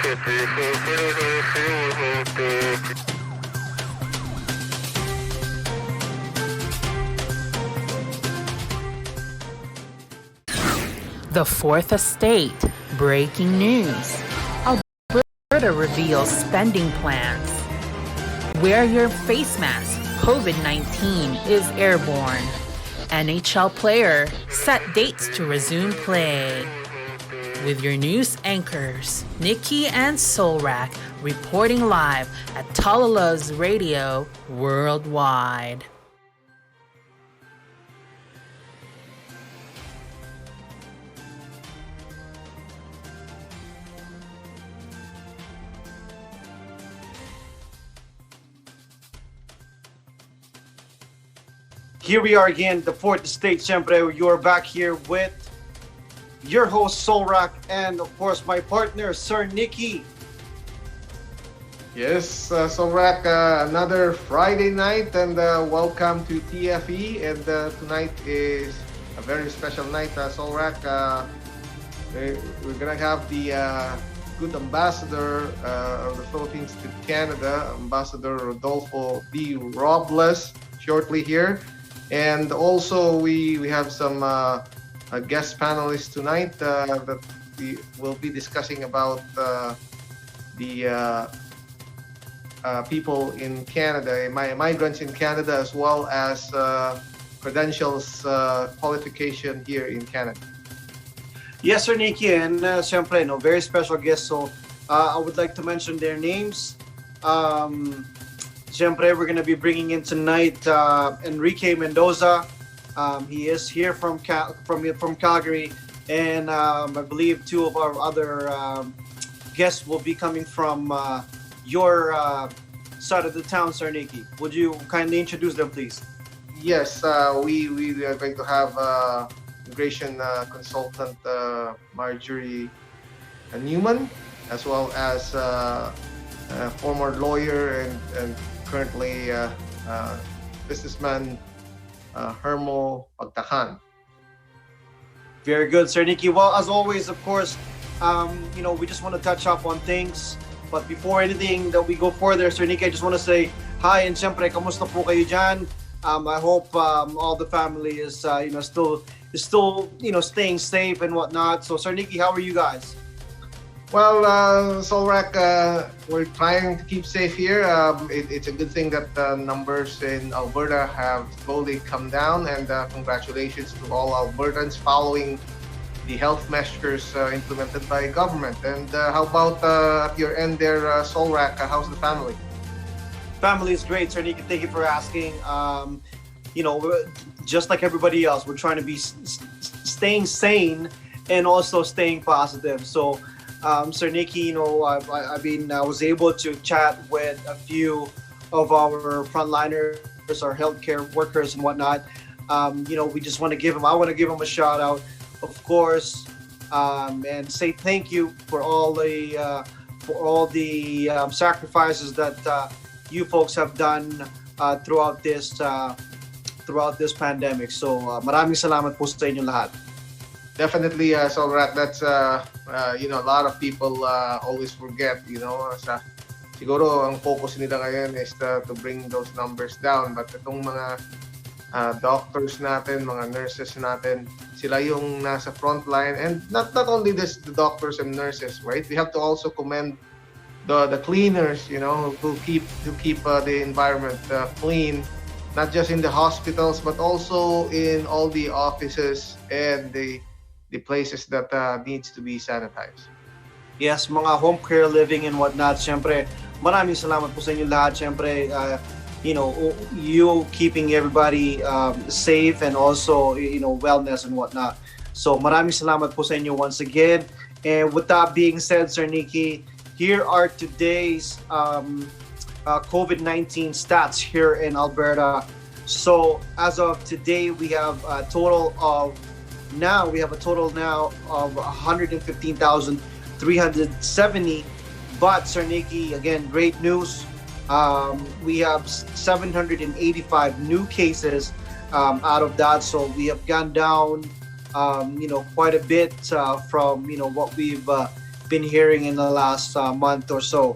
The Fourth Estate. Breaking news. Alberta reveals spending plans. Wear your face mask. COVID-19 is airborne. NHL player set dates to resume play. With your news anchors, Nikki and Solrak, reporting live at TalaLuvzRadio Worldwide. Here we are again, the Fourth Estate. Siyempre, you're back here with your host, Solrak, and of course, my partner, Sir Nicky. Yes, Solrak, another Friday night, and welcome to TFE. And tonight is a very special night, Solrak. We're gonna have the good ambassador of the Philippines to Canada, Ambassador Rodolfo D. Robles, shortly here. And also we have some guest panelists tonight that we will be discussing about the people in Canada, migrants in Canada, as well as credentials qualification here in Canada. Yes, Sir Nicky, and siyempre, no, very special guests. So I would like to mention their names. Siyempre, we're going to be bringing in tonight Enrique Mendoza. He is here from Calgary, and I believe two of our other guests will be coming from your side of the town, Sir Nicky. Would you kindly introduce them, please? Yes, we are going to have immigration consultant Marjorie Newman, as well as former lawyer and currently businessman Hermo Pagtakan. Very good, Sir Nicky. Well, as always, of course, we just want to touch up on things. But before anything that we go further, Sir Nicky, I just want to say hi, and siyempre, kamusta po kayo dyan? I hope all the family is still staying safe and whatnot. So, Sir Nicky, how are you guys? Well, Solrak, we're trying to keep safe here. It's a good thing that the numbers in Alberta have slowly come down, and congratulations to all Albertans following the health measures implemented by government. And how about at your end there, Solrak, how's the family? Family is great, Sir Nicky. Thank you for asking. Just like everybody else, we're trying to be staying sane and also staying positive. So, Sir Nicky, I was able to chat with a few of our frontliners, our healthcare workers and whatnot. We just want to give them. I want to give them a shout out, of course, and say thank you for all the sacrifices that you folks have done throughout this pandemic. So, maraming salamat po sa inyong lahat. Definitely, Solrak, that's a lot of people always forget, siguro ang focus nila ngayon is to bring those numbers down, but itong mga doctors natin, mga nurses natin, sila yung nasa front line, and not only the doctors and nurses, right? We have to also commend the cleaners, who keep the environment clean, not just in the hospitals, but also in all the offices and the places that needs to be sanitized. Yes, mga home care living and whatnot. Siyempre, maraming salamat po sa inyo lahat. Siyempre, you keeping everybody safe and also, wellness and whatnot. So, maraming salamat po sa inyo once again. And with that being said, Sir Nicky, here are today's COVID-19 stats here in Alberta. So, as of today, we have a total of 115,370. But, Sir Nicky, again, great news. We have 785 new cases out of that. So we have gone down, quite a bit from, what we've been hearing in the last month or so.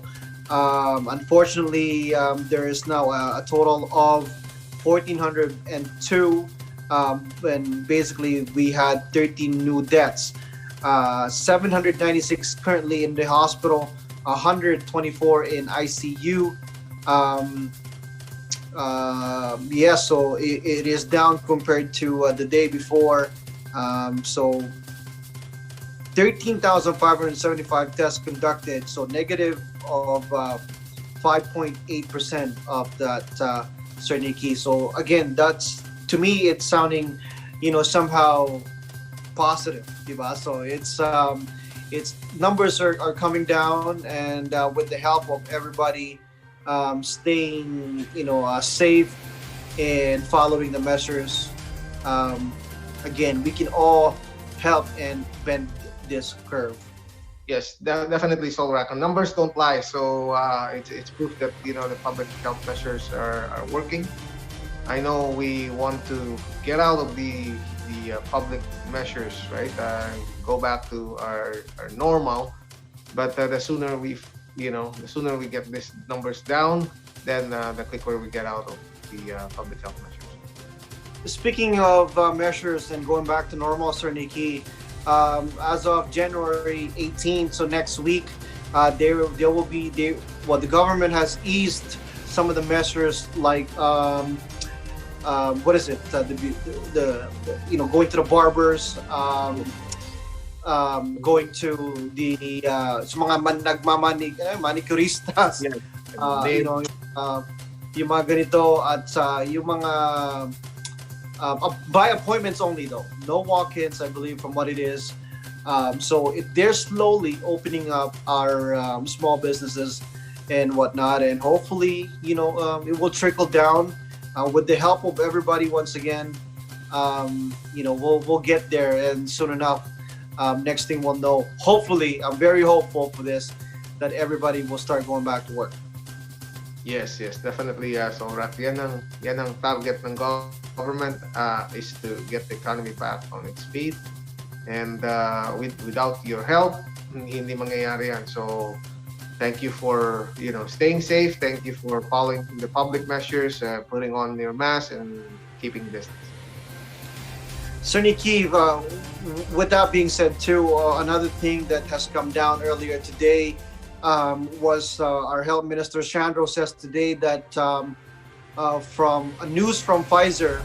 Unfortunately, there is now a total of 1,402, and basically we had 13 new deaths. 796 currently in the hospital, 124 in ICU. So it is down compared to the day before. So 13,575 tests conducted, so negative of 5.8% of that, Sir Nikki. So again, that's, to me, it's sounding, somehow positive, diba? So it's numbers are coming down, and with the help of everybody staying, safe and following the measures, again, we can all help and bend this curve. Yes, definitely, Solrak. Numbers don't lie, so it's proof that the public health measures are working. I know we want to get out of the public measures, right? Go back to our normal, but the sooner we get these numbers down, then the quicker we get out of the public health measures. Speaking of measures and going back to normal, Sir Nikki, as of January 18th, so next week, there will be the government has eased some of the measures, like what is it? The going to the barbers, going to the sa mga manicuristas, yung mga ganito, at yung mga by appointments only, though, no walk-ins, I believe, from what it is. So they're slowly opening up our small businesses and whatnot, and hopefully, it will trickle down with the help of everybody. Once again, we'll get there, and soon enough, next thing we'll know. Hopefully, I'm very hopeful for this, that everybody will start going back to work. Yes, definitely. So yan ang target ng government, is to get the economy back on its feet, and without your help, hindi mangyayari yan. So thank you for staying safe. Thank you for following the public measures, putting on your mask and keeping distance. Sir Nikki, with that being said too, another thing that has come down earlier today was our health minister Shandro says today that from news from Pfizer,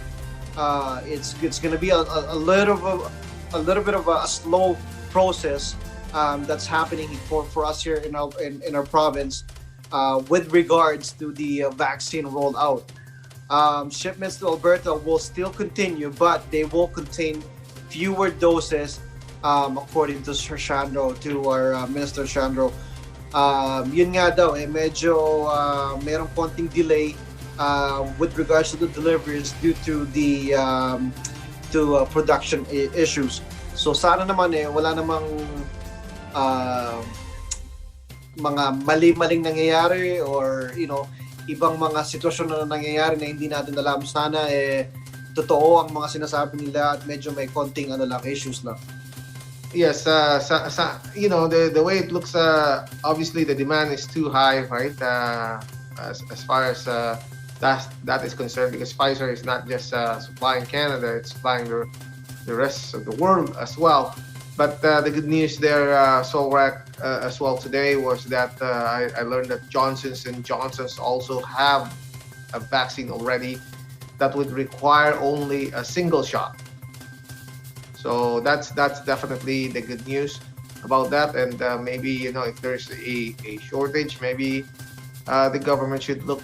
it's going to be a little bit of a slow process that's happening for us here in our province with regards to the vaccine rollout. Shipments to Alberta will still continue, but they will contain fewer doses, according to Sir Shandro, to our Minister Shandro. Yun nga daw, medyo merong konting delay with regards to the deliveries due to the production issues. So sana naman wala namang mga mali-maling nangyayari, or ibang mga sitwasyon na nangyayari na hindi natin alam. Sana totoo ang mga sinasabi nila at medyo may konting issues lang. Yes, the way it looks, obviously the demand is too high, right? As far as that is concerned, because Pfizer is not just supplying Canada, it's supplying the rest of the world as well. But the good news there, Solrak, as well today, was that I learned that Johnson's & Johnson's also have a vaccine already that would require only a single shot. So that's definitely the good news about that. And maybe if there's a shortage, maybe the government should look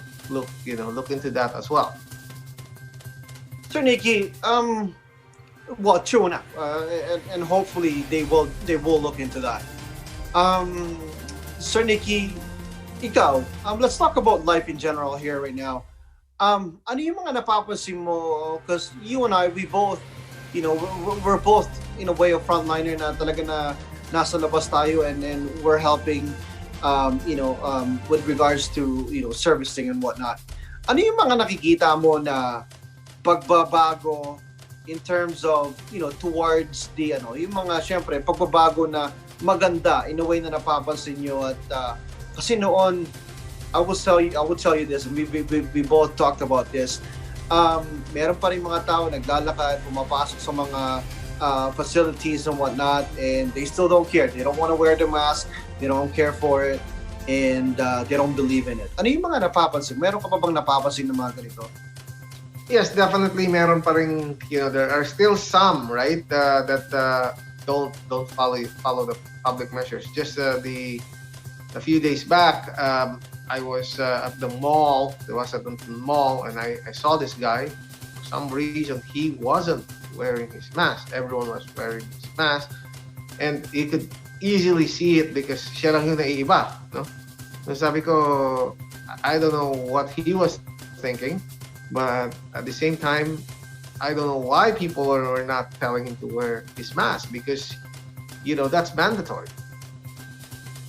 into that as well. Sir Nikki, well, true enough, and hopefully they will look into that. Sir Nikki, ikaw, let's talk about life in general here right now. Ano yung mga napapansin mo? Because you and I, we both, we're both in a way a frontliner na talaga na nasa labas tayo, and we're helping, with regards to servicing and whatnot. Ano yung mga nakikita mo na pagbabago in terms of towards the yung mga syempre pagbabago na maganda in a way na napapansin nyo at kasi noon I would tell you this, and we both talked about this. Meron pa rin mga tao naglalakad, pumapasok sa mga facilities and whatnot, and they still don't care. They don't want to wear the mask. They don't care for it, and they don't believe in it. Ano yung mga napapansin? Meron ka pa bang napapansin ng mga ganito? Yes, definitely meron pa rin, there are still some, right, that don't follow the public measures. Just a few days back, I was at the mall. There was at the mall, and I saw this guy. For some reason, he wasn't wearing his mask. Everyone was wearing his mask, and you could easily see it because siya lang yung naiiba, no? So sabi ko, I don't know what he was thinking, but at the same time, I don't know why people are not telling him to wear his mask because, that's mandatory.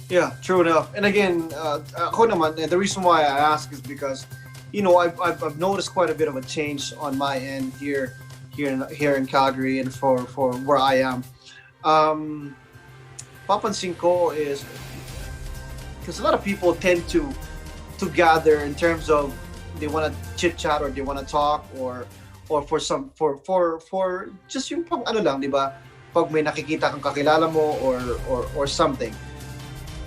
Yeah, true enough. And again, ako naman, the reason why I ask is because, I've noticed quite a bit of a change on my end here in Calgary and for where I am. Papansin ko is because a lot of people tend to gather in terms of they want to chit chat or they want to talk or for just yung pang ano lang, di ba? Pag may nakikita kang kakilala mo or something.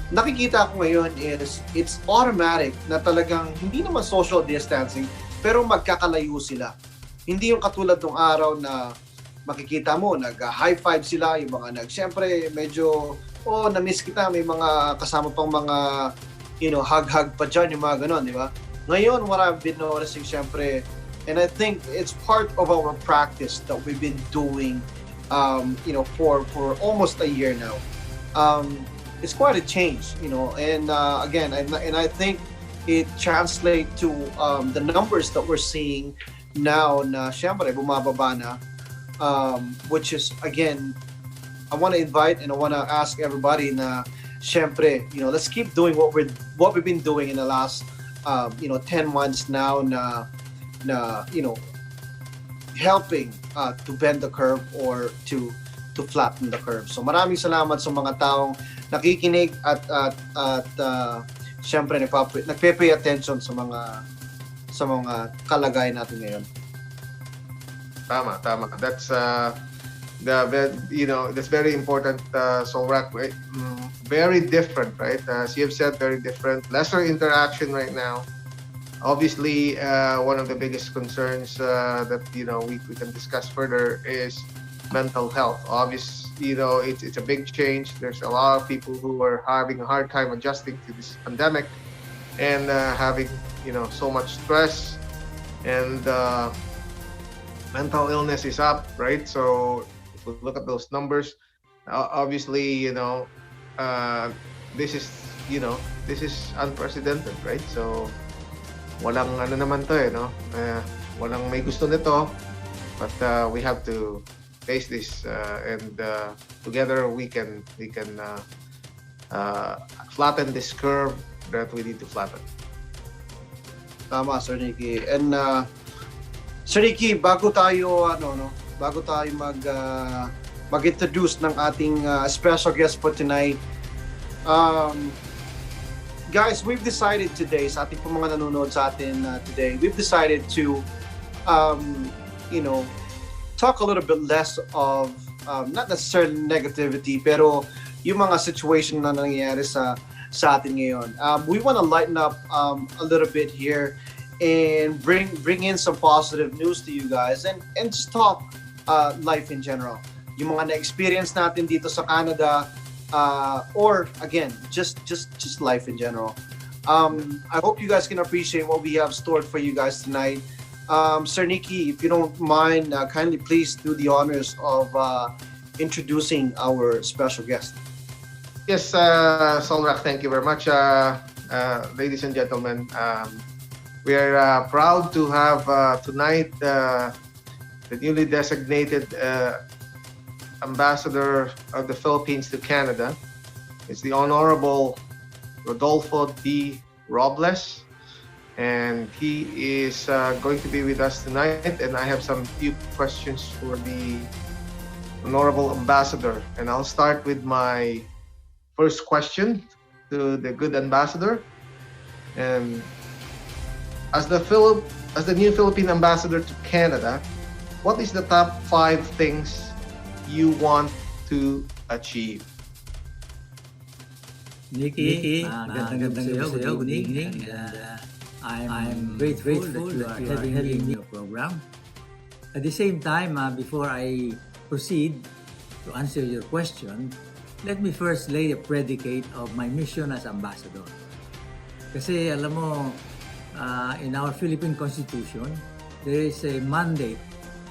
Nakikita ko ngayon is it's automatic na talagang hindi naman social distancing pero magkakalayo sila. Hindi yung katulad ng araw na makikita mo nag-high five sila, yung mga siyempre medyo na-miss kita, may mga kasama pang mga hug pa dyan, yung mga ganon, di ba? Ngayon, what I've been noticing siyempre, and I think it's part of our practice that we've been doing for almost a year now. It's quite a change, and again, and I think it translates to the numbers that we're seeing now na syempre bumababa na, which is again, I want to invite and I want to ask everybody na syempre, let's keep doing what we've been doing in the last 10 months now na helping to bend the curve or to flatten the curve. So maraming salamat sa mga taong nakikinig at syempre nagpe-pay attention sa mga kalagayan natin ngayon. Tama. That's that's very important. Solrak, very different, right? As you have said, very different. Lesser interaction right now. Obviously, one of the biggest concerns that we can discuss further is mental health. Obviously, it's a big change. There's a lot of people who are having a hard time adjusting to this pandemic and having so much stress, and mental illness is up, right? So if we look at those numbers, obviously this is unprecedented, right? So walang naman to walang may gusto nito, but we have to face this, and together we can flatten this curve that we need to flatten. Tama, Sir Nicky. And Sir Nicky, bago tayo mag-introduce ng ating special guest for tonight, guys, we've decided today, sa ating mga nanonood sa atin today, we've decided to talk a little bit less of not necessarily negativity, pero yung mga situation na nangyayari sa atin ngayon. We want to lighten up a little bit here and bring in some positive news to you guys and just talk life in general. Yung mga na-experience natin dito sa Canada, or again, just life in general. I hope you guys can appreciate what we have stored for you guys tonight. Sir Nicky, if you don't mind, kindly please do the honors of introducing our special guest. Yes, Solrak, thank you very much. Ladies and gentlemen, we are proud to have tonight the newly designated Ambassador of the Philippines to Canada. It's the Honorable Rodolfo D. Robles, and he is going to be with us tonight, and I have some few questions for the Honorable Ambassador, and I'll start with my first question to the good ambassador. And as the new Philippine ambassador to Canada, what is the top 5 things you want to achieve? Nikki, gandang sa'yo. Good evening. I'm grateful that you are having me in your program. At the same time, before I proceed to answer your question, let me first lay a predicate of my mission as ambassador. Kasi alam mo, in our Philippine Constitution, there is a mandate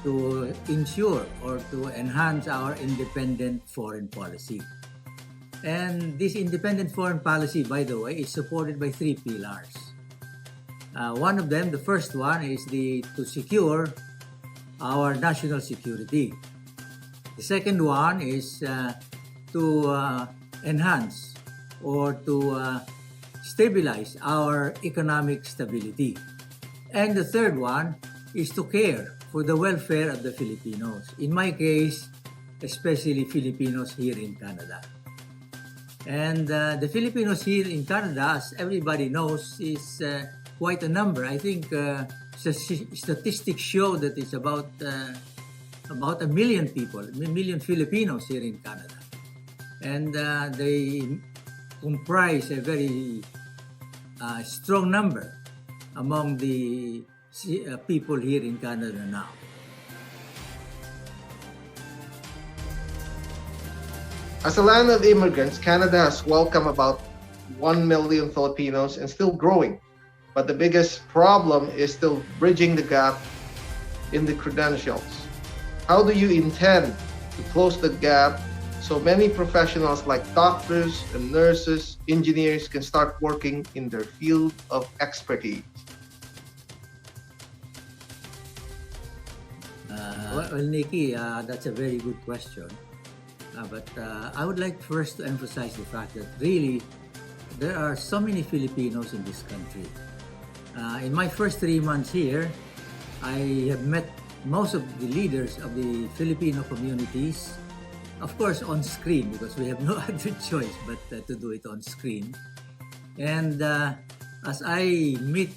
to ensure or to enhance our independent foreign policy. And this independent foreign policy, by the way, is supported by 3 pillars. One of them, the first one, is to secure our national security. The second one is to enhance or to stabilize our economic stability. And the third one is to care for the welfare of the Filipinos. In my case, especially Filipinos here in Canada. And the Filipinos here in Canada, as everybody knows, is quite a number. I think statistics show that it's about 1 million people, 1 million Filipinos here in Canada. And they comprise a very strong number among the people here in Canada now. As a land of immigrants, Canada has welcomed about 1 million Filipinos and still growing. But the biggest problem is still bridging the gap in the credentials. How do you intend to close the gap so many professionals like doctors and nurses, engineers can start working in their field of expertise? Well, Nikki, that's a very good question. But I would like first to emphasize the fact that really there are so many Filipinos in this country. In my first 3 months here, I have met most of the leaders of the Filipino communities, of course on screen because we have no other choice but to do it on screen. And as I meet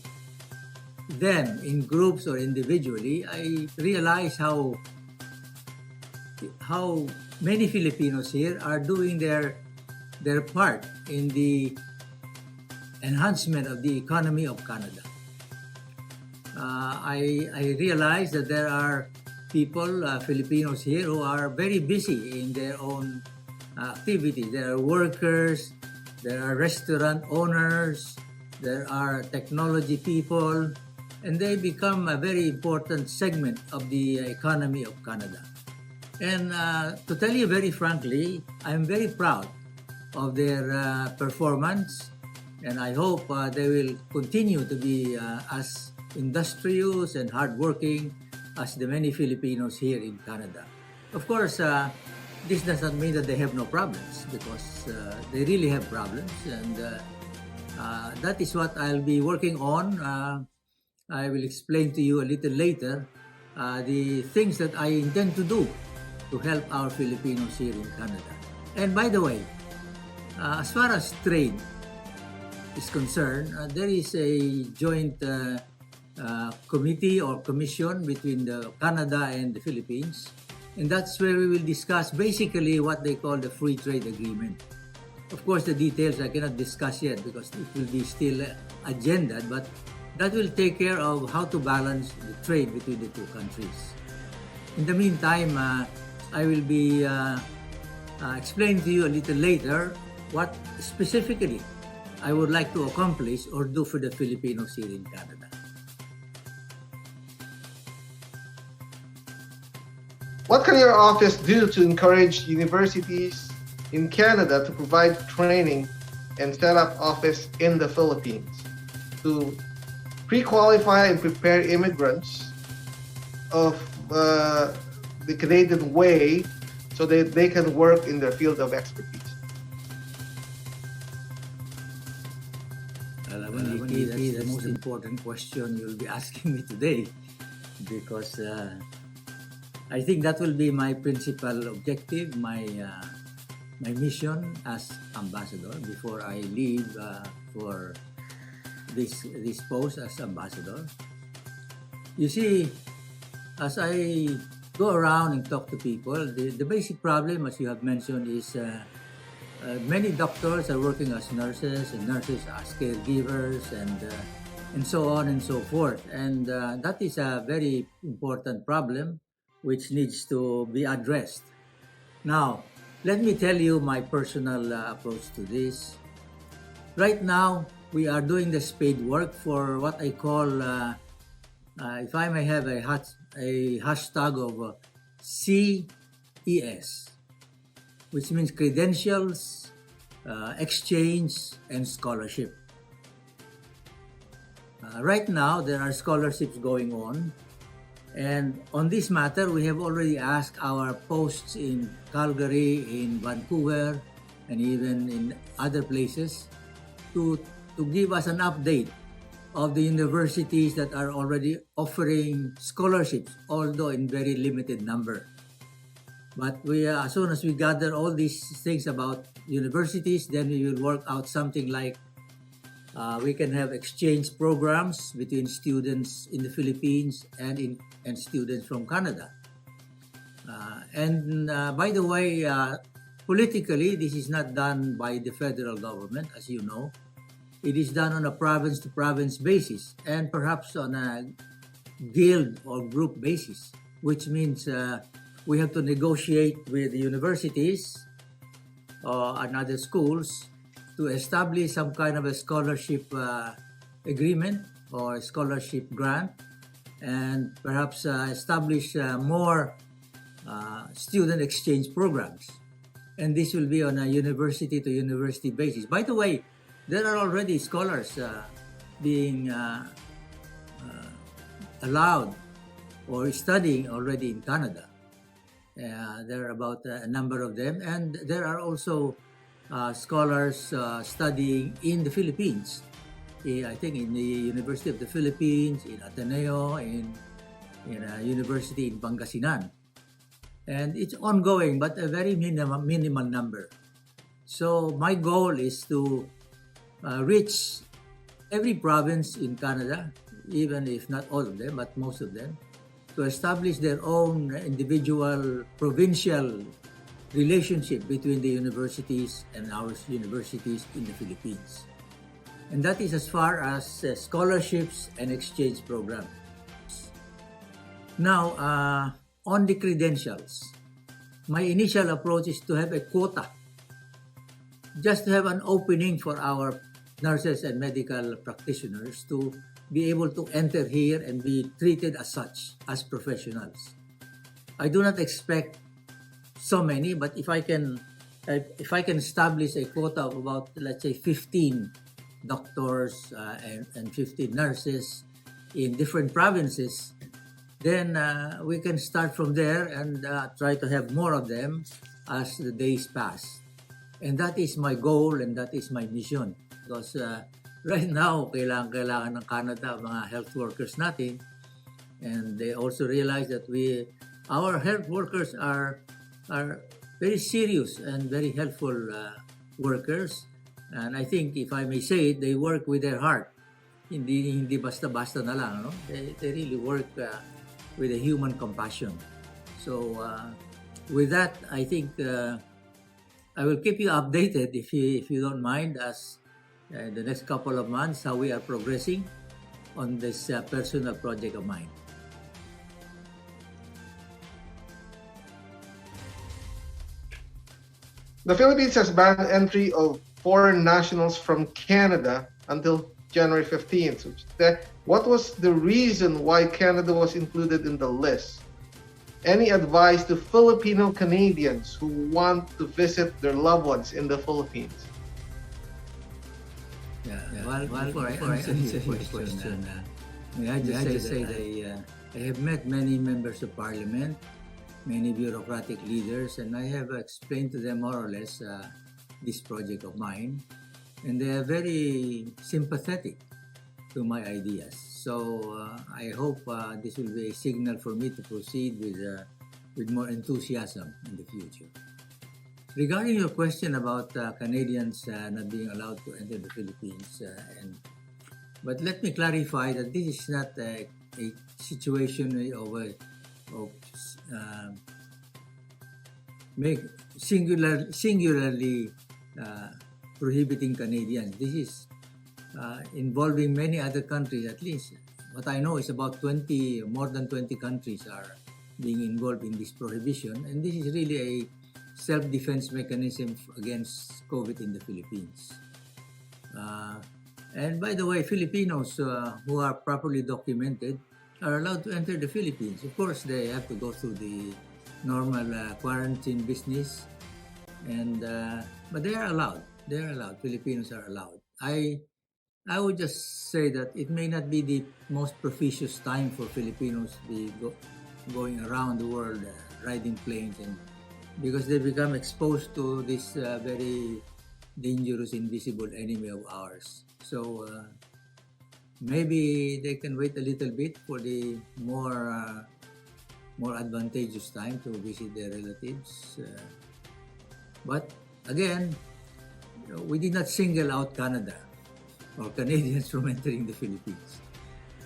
them in groups or individually, I realize how many Filipinos here are doing their part in the enhancement of the economy of Canada. I realize that there are people, Filipinos here, who are very busy in their own activities. There are workers, there are restaurant owners, there are technology people, and they become a very important segment of the economy of Canada. And to tell you very frankly, I'm very proud of their performance, and I hope they will continue to be as industrious and hardworking as the many Filipinos here in Canada. Of course, this does not mean that they have no problems, because they really have problems, and that is what I'll be working on. I will explain to you a little later the things that I intend to do to help our Filipinos here in Canada. And by the way, as far as trade is concerned, there is a joint committee or commission between Canada and the Philippines, and that's where we will discuss basically what they call the free trade agreement. Of course, the details I cannot discuss yet because it will be still agendaed, but that will take care of how to balance the trade between the two countries. In the meantime, I will be explaining to you a little later what specifically I would like to accomplish or do for the Filipinos here in Canada. What can your office do to encourage universities in Canada to provide training and set up office in the Philippines to pre-qualify and prepare immigrants of the Canadian way so that they can work in their field of expertise? Nikki, that's the most important question you'll be asking me today, because I think that will be my principal objective, my my mission as ambassador before I leave for this post as ambassador. You see, as I go around and talk to people, the basic problem, as you have mentioned, is many doctors are working as nurses, and nurses as caregivers, and so on and so forth. And that is a very important problem which needs to be addressed. Now, let me tell you my personal approach to this. Right now, we are doing the spade work for what I call, if I may have a hashtag of CES, which means credentials, exchange, and scholarship. Right now, there are scholarships going on. And on this matter, we have already asked our posts in Calgary, in Vancouver, and even in other places to give us an update of the universities that are already offering scholarships, although in very limited number. But as soon as we gather all these things about universities, then we will work out something like we can have exchange programs between students in the Philippines and students from Canada. By the way, politically, this is not done by the federal government, as you know. It is done on a province-to-province basis, and perhaps on a guild or group basis, which means we have to negotiate with the universities and other schools to establish some kind of a scholarship agreement or scholarship grant, and perhaps establish more student exchange programs. And this will be on a university-to-university basis. By the way, there are already scholars being allowed or studying already in Canada. There are about a number of them, and there are also scholars studying in the Philippines. I think in the University of the Philippines, in Ateneo, in a university in Pangasinan. And it's ongoing, but a very minimal number. So my goal is to reach every province in Canada, even if not all of them, but most of them, to establish their own individual provincial relationship between the universities and our universities in the Philippines. And that is as far as scholarships and exchange programs. Now, on the credentials, my initial approach is to have a quota, just to have an opening for our nurses and medical practitioners to be able to enter here and be treated as such, as professionals. I do not expect so many, but if I can establish a quota of about, let's say, 15 doctors and 15 nurses in different provinces, then we can start from there and try to have more of them as the days pass. And that is my goal and that is my mission. Because right now, kailangan ng Canada mga health workers natin. And they also realize that our health workers are very serious and very helpful workers. And I think, if I may say it, they work with their heart. Hindi basta-basta na lang. No? They really work with a human compassion. So with that, I think I will keep you updated, if you don't mind, as the next couple of months, how we are progressing on this personal project of mine. The Philippines has banned entry of foreign nationals from Canada until January 15th. What was the reason why Canada was included in the list? Any advice to Filipino Canadians who want to visit their loved ones in the Philippines? Well, before I answer your question, may I just say that I have met many members of parliament, many bureaucratic leaders, and I have explained to them more or less this project of mine, and they are very sympathetic to my ideas. So I hope this will be a signal for me to proceed with more enthusiasm in the future. regarding your question about Canadians not being allowed to enter the Philippines, but let me clarify that this is not a situation of make singularly prohibiting Canadians. This is involving many other countries. At least what I know is about more than 20 countries are being involved in this prohibition, and this is really a self-defense mechanism against COVID in the Philippines. And by the way, Filipinos who are properly documented are allowed to enter the Philippines. Of course, they have to go through the normal quarantine business, but they are allowed. They are allowed. Filipinos are allowed. I would just say that it may not be the most propitious time for Filipinos to be going around the world riding planes, and because they become exposed to this very dangerous invisible enemy of ours. So maybe they can wait a little bit for the more advantageous time to visit their relatives. But again, we did not single out Canada or Canadians from entering the Philippines.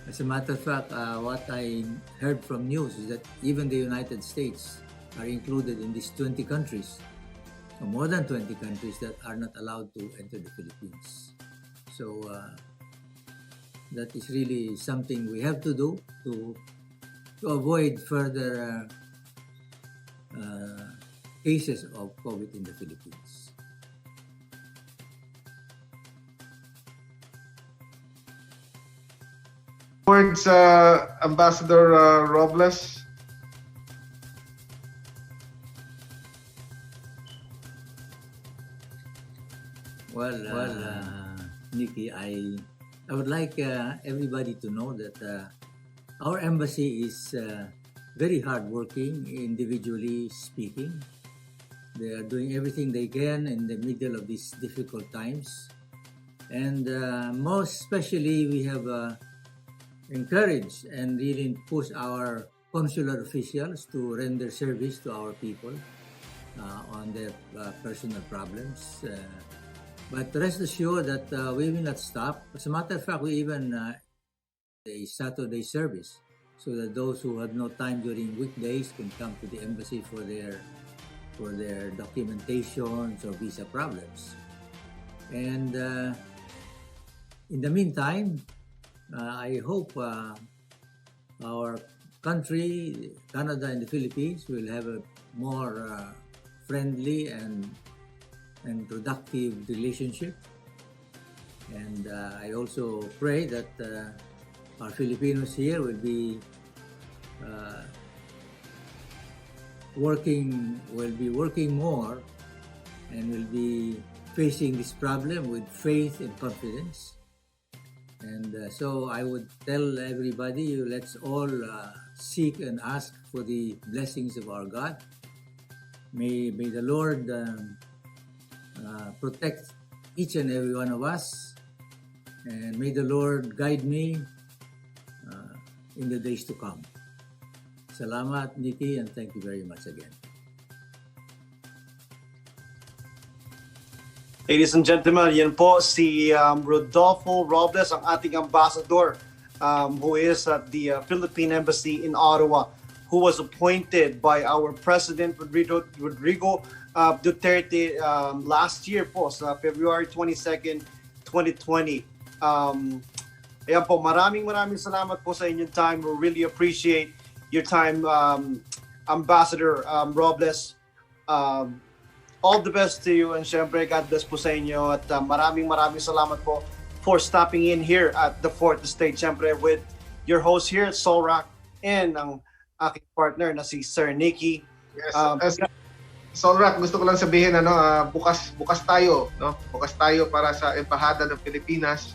As a matter of fact, what I heard from news is that even the United States are included in these 20 countries, or more than 20 countries that are not allowed to enter the Philippines. So that is really something we have to do to avoid further cases of COVID in the Philippines. Words, Ambassador Robles. Well, Nikki, I would like everybody to know that our embassy is very hardworking, individually speaking. They are doing everything they can in the middle of these difficult times. And most especially, we have encouraged and really pushed our consular officials to render service to our people on their personal problems. But rest assured that we will not stop. As a matter of fact, we even a Saturday service, so that those who have no time during weekdays can come to the embassy for their documentations or visa problems. And in the meantime, I hope our country, Canada and the Philippines, will have a more friendly and productive relationship. And I also pray that our Filipinos here will be working more and will be facing this problem with faith and confidence. And so I would tell everybody, let's all seek and ask for the blessings of our God. May the Lord protect each and every one of us, and may the Lord guide me in the days to come. Salamat, Nikki, and thank you very much again. Ladies and gentlemen, yan po si Rodolfo Robles, ang ating ambassador who is at the Philippine Embassy in Ottawa, who was appointed by our President Rodrigo Duterte last year po sa February 22nd, 2020. Ayan po, maraming salamat po sa inyong time. We really appreciate your time, Ambassador Robles. All the best to you, and syempre God bless po sa inyo, at maraming salamat po for stopping in here at the Fourth Estate, syempre with your host here at Soul Rock and ang aking partner na si Sir Nicky. Yes, Soul Rock, gusto ko lang sabihin bukas tayo, no? Bukas tayo para sa Embahada ng Pilipinas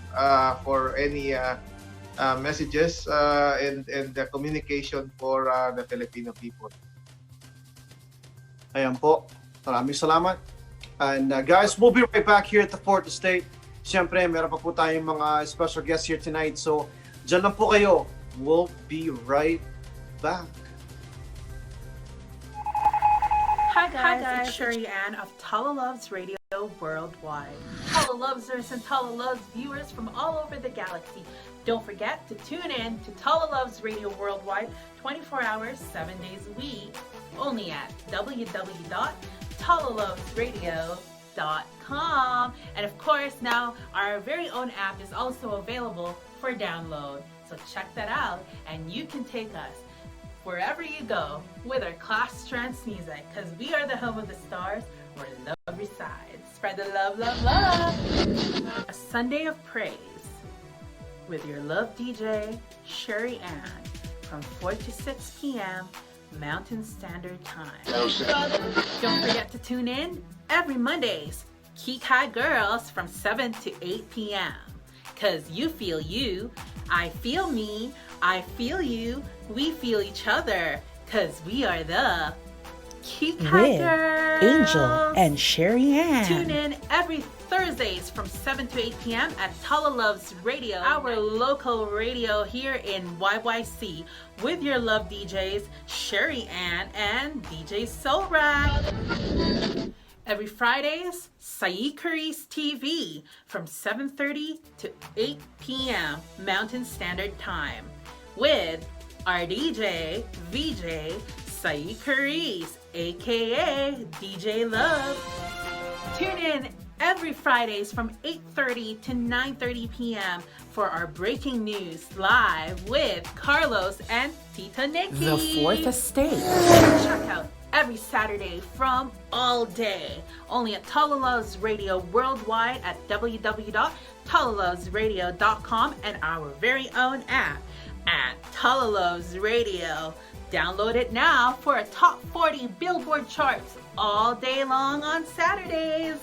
for any messages and the communication for the Filipino people. Ayan po. Maraming salamat. And guys, we'll be right back here at the Fourth Estate. Siyempre, meron pa po tayong mga special guests here tonight. So, dyan lang po kayo. We'll be right back. Hi guys, it's Sherry Ann of TalaLuvzRadio Worldwide. TalaLuvzers and TalaLuvz viewers from all over the galaxy. Don't forget to tune in to TalaLuvzRadio Worldwide 24 hours, 7 days a week, only at www.TalaLuvzRadio.com. And of course, now our very own app is also available for download. So check that out and you can take us wherever you go with our class trance music, because we are the home of the stars where love resides. Spread the love, love, love. A Sunday of praise with your love DJ, Sherry Ann, from 4 to 6 p.m. Mountain Standard Time. Don't forget to tune in every Mondays, Geek High Girls, from 7 to 8 p.m. Because you feel you, I feel me, I feel you, we feel each other, because we are the Geek High Girls. Angel and Sherry Ann. Tune in every Thursdays from 7 to 8 p.m. at TalaLuvzRadio, our local radio here in YYC, with your love DJs, Sherry Ann and DJ Soulrat. Every Fridays, Sai Curry's TV from 7:30 to 8 p.m. Mountain Standard Time with our DJ, VJ, Sai Curry's, aka DJ Love. Tune in every Fridays from 8:30 to 9:30 p.m. for our breaking news live with Carlos and Tita Nikki. The Fourth Estate. Check out every Saturday from all day, only at TalaLuvzRadio Worldwide at www.TalaLuvzRadio.com and our very own app at TalaLuvzRadio. Download it now for a top 40 Billboard charts all day long on Saturdays.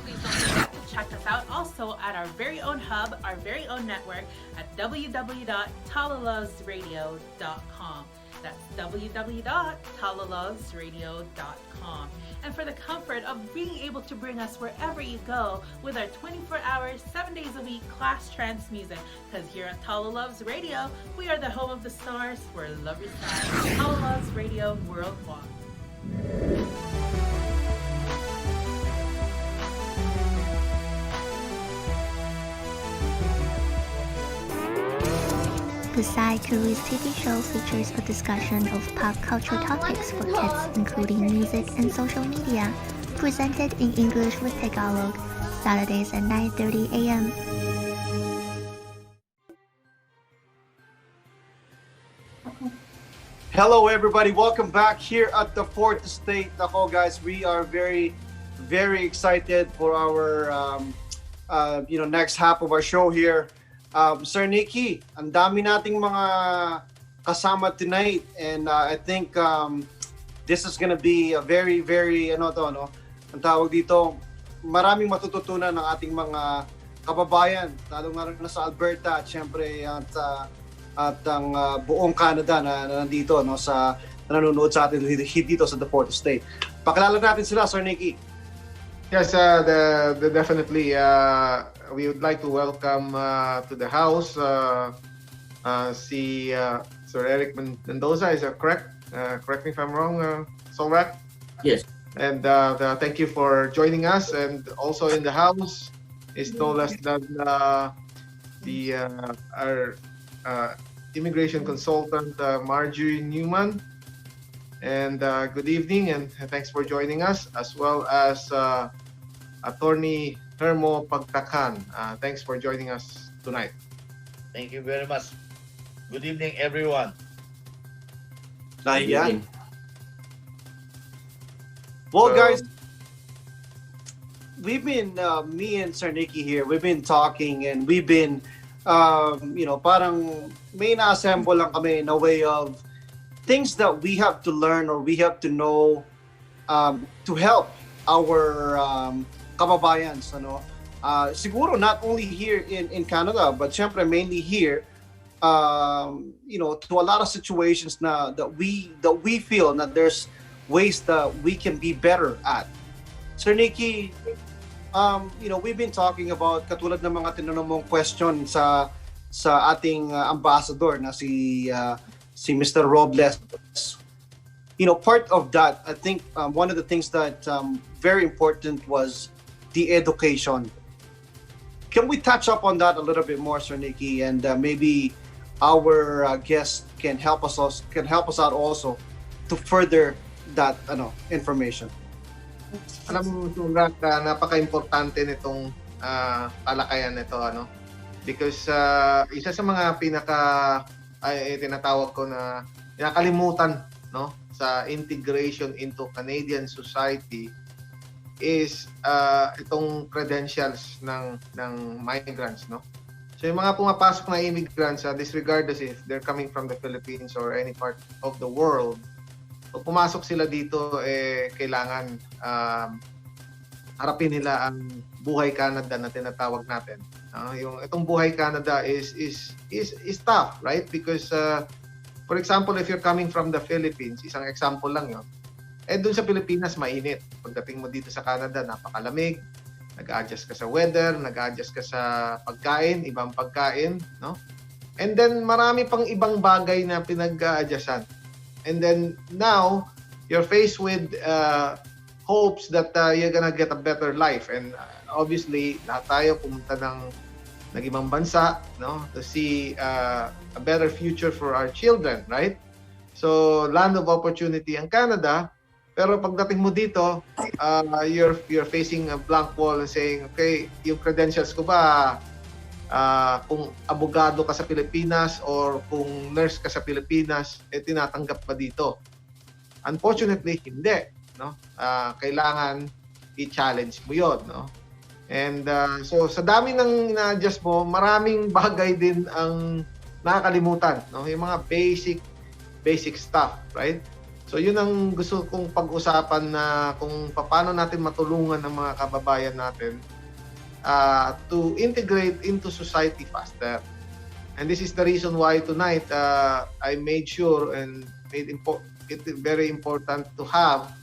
Please don't forget to check us out also at our very own hub, our very own network at www.TalaLuvzRadio.com. That's www.TalaLuvzRadio.com. And for the comfort of being able to bring us wherever you go with our 24 hours, 7 days a week class trance music. Because here at TalaLuvzRadio, we are the home of the stars where love resides. TalaLuvzRadio Worldwide. The Sai Curry's TV show features a discussion of pop culture topics for kids, including music and social media, presented in English with Tagalog, Saturdays at 9:30 a.m. Hello everybody, welcome back here at the Fourth Estate. Ako guys, we are very, very excited for our next half of our show here. Sir Nicky, ang dami nating mga kasama tonight, and I think this is gonna be a very, very ang tawag dito, maraming matututunan ng ating mga kababayan, lalo na sa Alberta at syempre at ang buong Canada na nandito sa nanonood sa atin dito sa The Fourth Estate. Pakilala natin sila, Sir Nicky. Yes, definitely. We would like to welcome to the house si Sir Eric Mendoza. Is that correct? Correct me if I'm wrong, Solrat? Yes. And thank you for joining us. And also in the house is no less than our immigration consultant, Marjorie Newman. And good evening, and thanks for joining us, as well as Attorney Hermo Pagtakan. Thanks for joining us tonight. Thank you very much. Good evening, everyone. Ayan. Well, guys, we've been, me and Sir Nicky here, we've been talking and we've been, parang may na-assemble lang kami in a way of things that we have to learn or we have to know to help our kababayans, siguro not only here in Canada, but syempre mainly here, to a lot of situations that we feel that there's ways that we can be better at. Sir Nicky, we've been talking about katulad ng mga tinanong mong question sa ating ambassador na si Mr. Robles. part of that, I think one of the things that very important was the education. Can we touch up on that a little bit more, Sir Nicky, and maybe our guest can help us out also to further that information. Alam mo, Surat, napaka-importante nitong talakayan nito, because isa sa mga tinatawag ko na nakalimutan, sa integration into Canadian society is itong credentials ng migrants, So yung mga pumapasok na immigrants, disregardless if they're coming from the Philippines or any part of the world, so pumasok sila dito, kailangan harapin nila ang buhay Canada na tinatawag natin. Itong buhay Canada is tough, right? Because for example, if you're coming from the Philippines, isang example lang yun, dun sa Pilipinas mainit. Pagdating mo dito sa Canada, napakalamig. Nag-adjust ka sa weather, nag-adjust ka sa pagkain, ibang pagkain, And then marami pang ibang bagay na pinag-a-adjustan. And then now you're faced with hopes that you're gonna get a better life. And obviously, lahat tayo pumunta ng ibang bansa, to see a better future for our children, right? So land of opportunity ang Canada. Pero pagdating mo dito, you're facing a blank wall and saying, okay, yung credentials ko ba, kung abogado ka sa Pilipinas or kung nurse ka sa Pilipinas, tinatanggap ba dito? Unfortunately, hindi. Kailangan i-challenge mo yun. And so sa dami ng na-adjust mo, maraming bagay din ang nakakalimutan. Yung mga basic stuff, right? So yun ang gusto kong pag-usapan na kung paano natin matulungan ng mga kababayan natin to integrate into society faster. And this is the reason why tonight I made sure and made it very important to have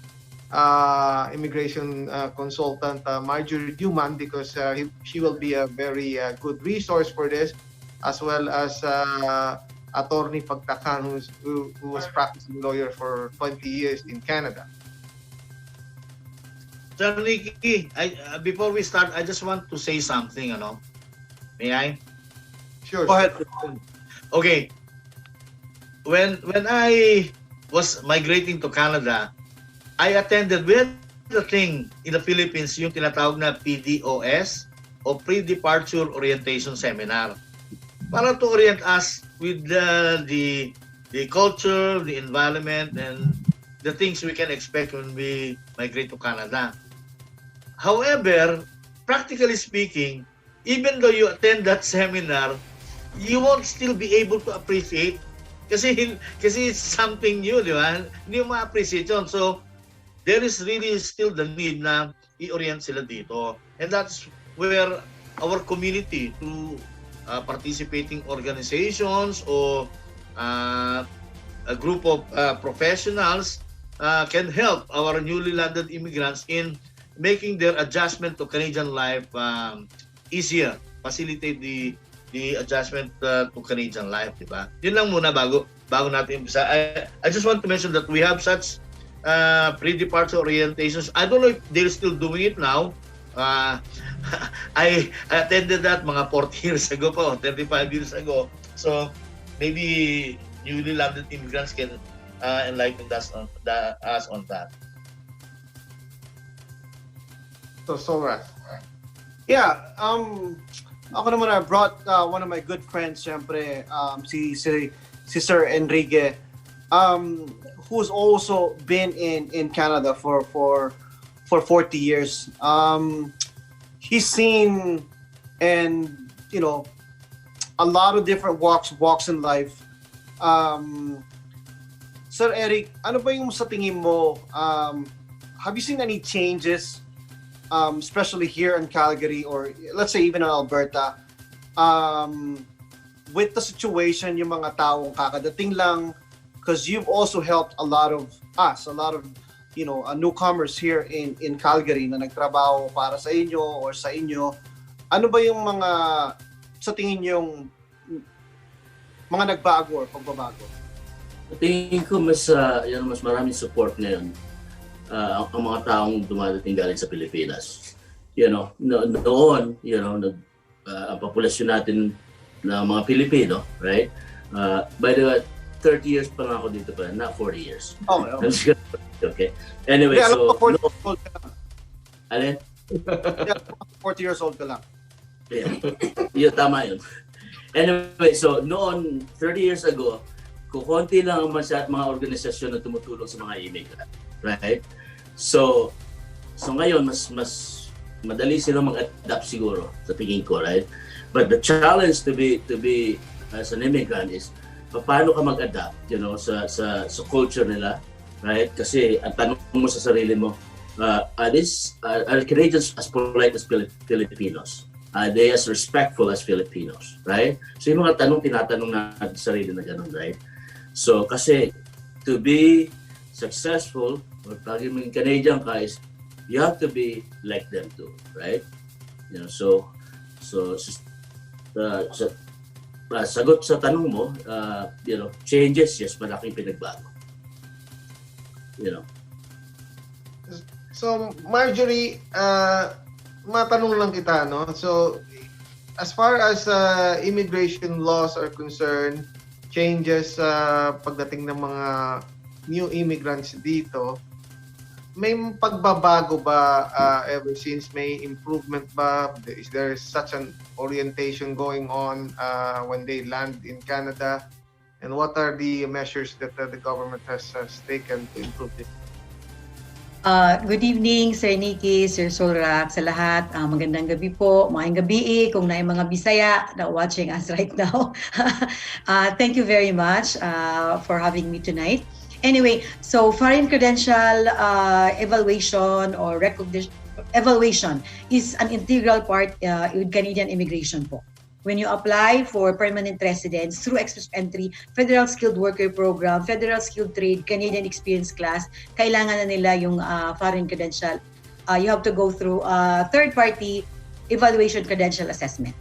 immigration consultant Marjorie Duman, because she will be a very good resource for this, as well as Attorney Pagtakan, who was practicing lawyer for 20 years in Canada. Sir Nicky, before we start, I just want to say something, May I? Sure. Go ahead. Okay. When I was migrating to Canada, I attended the thing in the Philippines, yung tinatawag na PDOS o Pre-Departure Orientation Seminar, para to orient us with the culture, the environment, and the things we can expect when we migrate to Canada. However, practically speaking, even though you attend that seminar, you won't still be able to appreciate kasi it's something new, di ba? Hindi mo ma-appreciate yun. So, there is really still the need na i-orient sila dito. And that's where our community, through participating organizations or a group of professionals can help our newly landed immigrants in making their adjustment to Canadian life easier, facilitate the adjustment to Canadian life, di ba? Yun lang muna bago natin umpisa. I just want to mention that we have such pre-departure orientations. I don't know if they're still doing it now. I attended that mga 40 years ago pa, 35 years ago. So maybe newly landed immigrants can enlighten us on that. So right. Yeah, ako naman, I brought one of my good friends, syempre, si Sir Enrique, who's also been in Canada for 40 years. He's seen and a lot of different walks in life. Sir Eric, ano ba yung sa tingin mo? Have you seen any changes, especially here in Calgary, or let's say even in Alberta, with the situation, yung mga taong kakadating lang? Because you've also helped a lot of newcomers here in Calgary na nagtrabaho para sa inyo or sa inyo. Ano ba yung mga sa tingin yung mga nagbago or pagbabago? Tingin ko mas maraming support ngayon ang mga taong dumadating galing sa Pilipinas. Noon, ang populasyon natin na mga Pilipino, right? By the way, 30 years pa lang ako dito pa, not 40 years. Okay. Anyway, yeah, so... 40 years old ka lang. Alin? Yeah, 40 years old ka lang. Yeah, tama yun. Anyway, so noon, 30 years ago, kukunti lang ang mga organisasyon na tumutulong sa mga immigrant. Right? So ngayon, mas madali silang mag-adapt siguro sa tingin ko, right? But the challenge to be as an immigrant is paano ka mag-adapt, sa culture nila, right? Kasi ang tanong mo sa sarili mo, are Canadians as polite as Filipinos? Are they as respectful as Filipinos, right? So yung mga tinatanong natin sa sarili na ganun, right? So kasi to be successful or pagiging maging Canadian ka is you have to be like them too, right? Sagot sa tanong mo, changes, yes, malaking pinagbago. So, Marjorie, matanong lang kita, no? So, as far as immigration laws are concerned, changes pagdating ng mga new immigrants dito, may pagbabago ba ever since? May improvement ba? Is there such an orientation going on when they land in Canada? And what are the measures that the government has taken to improve this? Good evening, Sir Nicky, Sir Solrak, sa lahat. Magandang gabi po, maayong gabi kung na mga Bisaya na watching us right now. Thank you very much for having me tonight. Anyway, so foreign credential evaluation or recognition evaluation is an integral part with Canadian immigration po. When you apply for permanent residence through Express Entry, Federal Skilled Worker Program, Federal Skilled Trade, Canadian Experience Class, kailangan na nila yung foreign credential. You have to go through third-party evaluation credential assessment.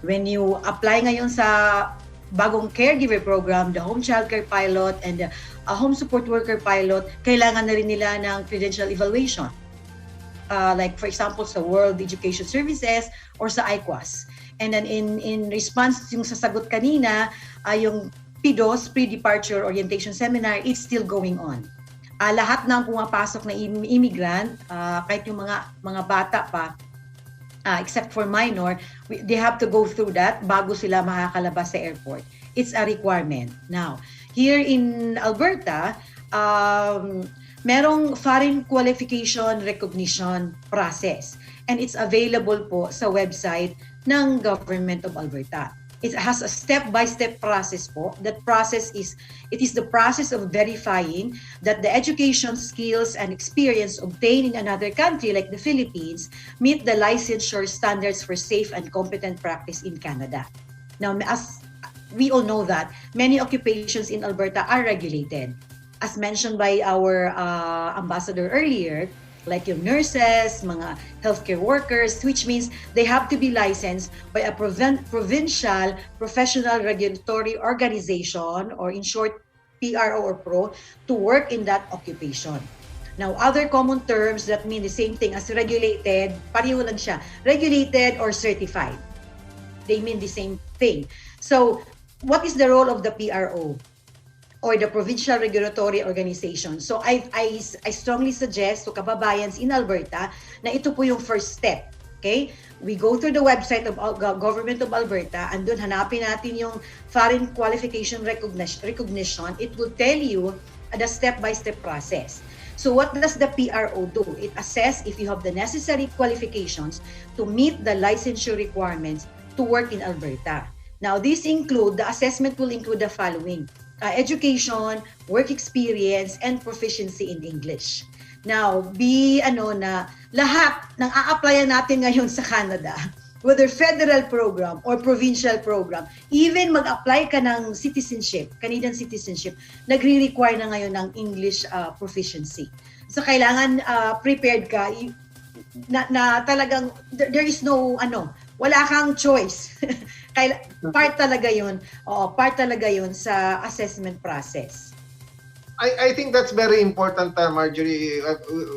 When you apply ngayon sa bagong caregiver program, the home childcare pilot and the home support worker pilot, kailangan na rin nila ng credential evaluation. Like for example, sa World Education Services or sa IQAS. And then in response yung sasagot kanina, yung PDOS, Pre-Departure Orientation Seminar, it's still going on. Lahat ng pumapasok na immigrant, kahit yung mga bata pa, except for minor, they have to go through that bago sila makakalabas sa airport. It's a requirement. Now, here in Alberta, merong foreign qualification recognition process. And it's available po sa website ng Government of Alberta. It has a step-by-step process po. That process is the process of verifying that the education, skills, and experience obtained in another country like the Philippines meet the licensure standards for safe and competent practice in Canada. Now, as we all know that many occupations in Alberta are regulated. As mentioned by our ambassador earlier, like yung nurses, mga healthcare workers, which means they have to be licensed by a provincial professional regulatory organization, or in short, PRO or PRO, to work in that occupation. Now, other common terms that mean the same thing as regulated, pareho lang siya, regulated or certified. They mean the same thing. So, what is the role of the PRO? Or the provincial regulatory organization. So I strongly suggest to kababayans in Alberta na ito po yung first step. Okay? We go through the website of Government of Alberta and doon hanapin natin yung foreign qualification recognition. It will tell you the step-by-step process. So what does the PRO do? It assesses if you have the necessary qualifications to meet the licensure requirements to work in Alberta. Now, the assessment will include the following: education, work experience, and proficiency in English. Now, lahat ng a-applyan natin ngayon sa Canada, whether federal program or provincial program, even mag-apply ka ng citizenship, Canadian citizenship, nagre-require na ngayon ng English proficiency. So, kailangan prepared ka na talagang there is no wala kang choice. part talaga yun sa assessment process. I think that's very important, Marjorie.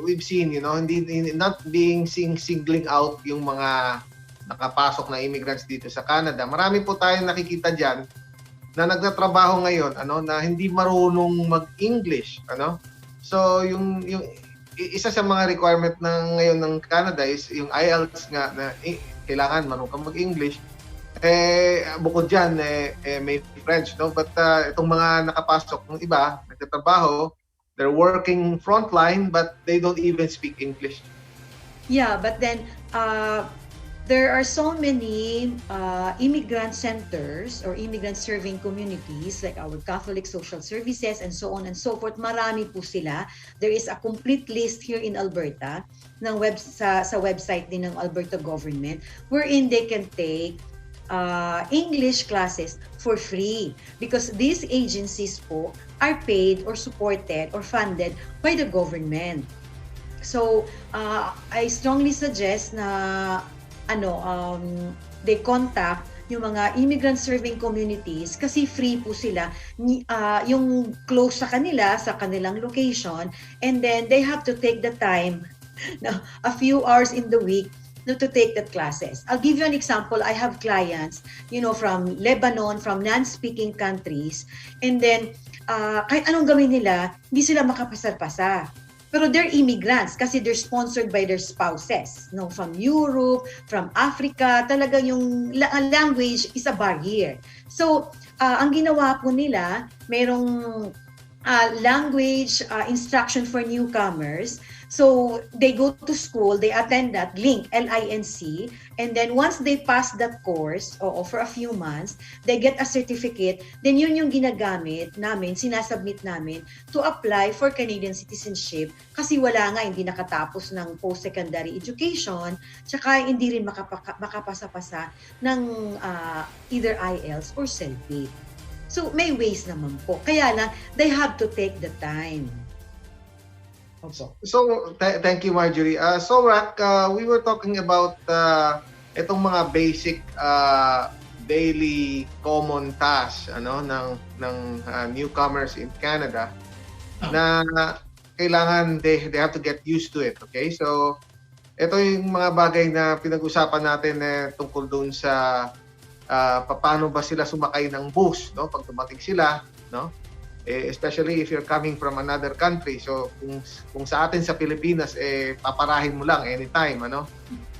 We've seen, hindi not being singling out yung mga nakapasok na immigrants dito sa Canada. Marami po tayong nakikita diyan na nagtatrabaho ngayon, na hindi marunong mag-English, So yung isa sa mga requirement ng ngayon ng Canada is yung IELTS nga na kailangan marunong ka mag-English. Bukod dyan, may French, no? But itong mga nakapasok ng iba, nagtatrabaho, they're working frontline, but they don't even speak English. Yeah, but then there are so many immigrant centers or immigrant serving communities like our Catholic Social Services and so on and so forth. Marami po sila. There is a complete list here in Alberta ng sa website din ng Alberta government wherein they can take English classes for free because these agencies po are paid or supported or funded by the government. So I strongly suggest na they contact yung mga immigrant serving communities kasi free po sila yung close sa kanila sa kanilang location, and then they have to take the time a few hours in the week to take that classes. I'll give you an example. I have clients, from Lebanon, from non-speaking countries, and then kahit anong gawin nila, hindi sila makapasar-pasa. Pero they're immigrants kasi they're sponsored by their spouses, from Europe, from Africa. Talaga yung language is a barrier. So, ang ginawa po nila, merong language instruction for newcomers. So they go to school, they attend that LINC, and then once they pass that course for a few months, they get a certificate. Then yun yung ginagamit namin, sinasubmit namin to apply for Canadian citizenship kasi wala nga, hindi nakatapos ng post-secondary education, tsaka hindi rin makapasa-pasa ng either IELTS or CELP. So may ways naman po. Kaya lang, they have to take the time. So thank you, Marjorie. So Rack, we were talking about itong mga basic daily common tasks ng newcomers in Canada na kailangan they have to get used to it. Okay? So ito yung mga bagay na pinag-usapan natin tungkol doon sa paano ba sila sumakay ng bus, pag dumating sila, especially if you're coming from another country. So kung sa atin sa Pilipinas paparahin mo lang anytime,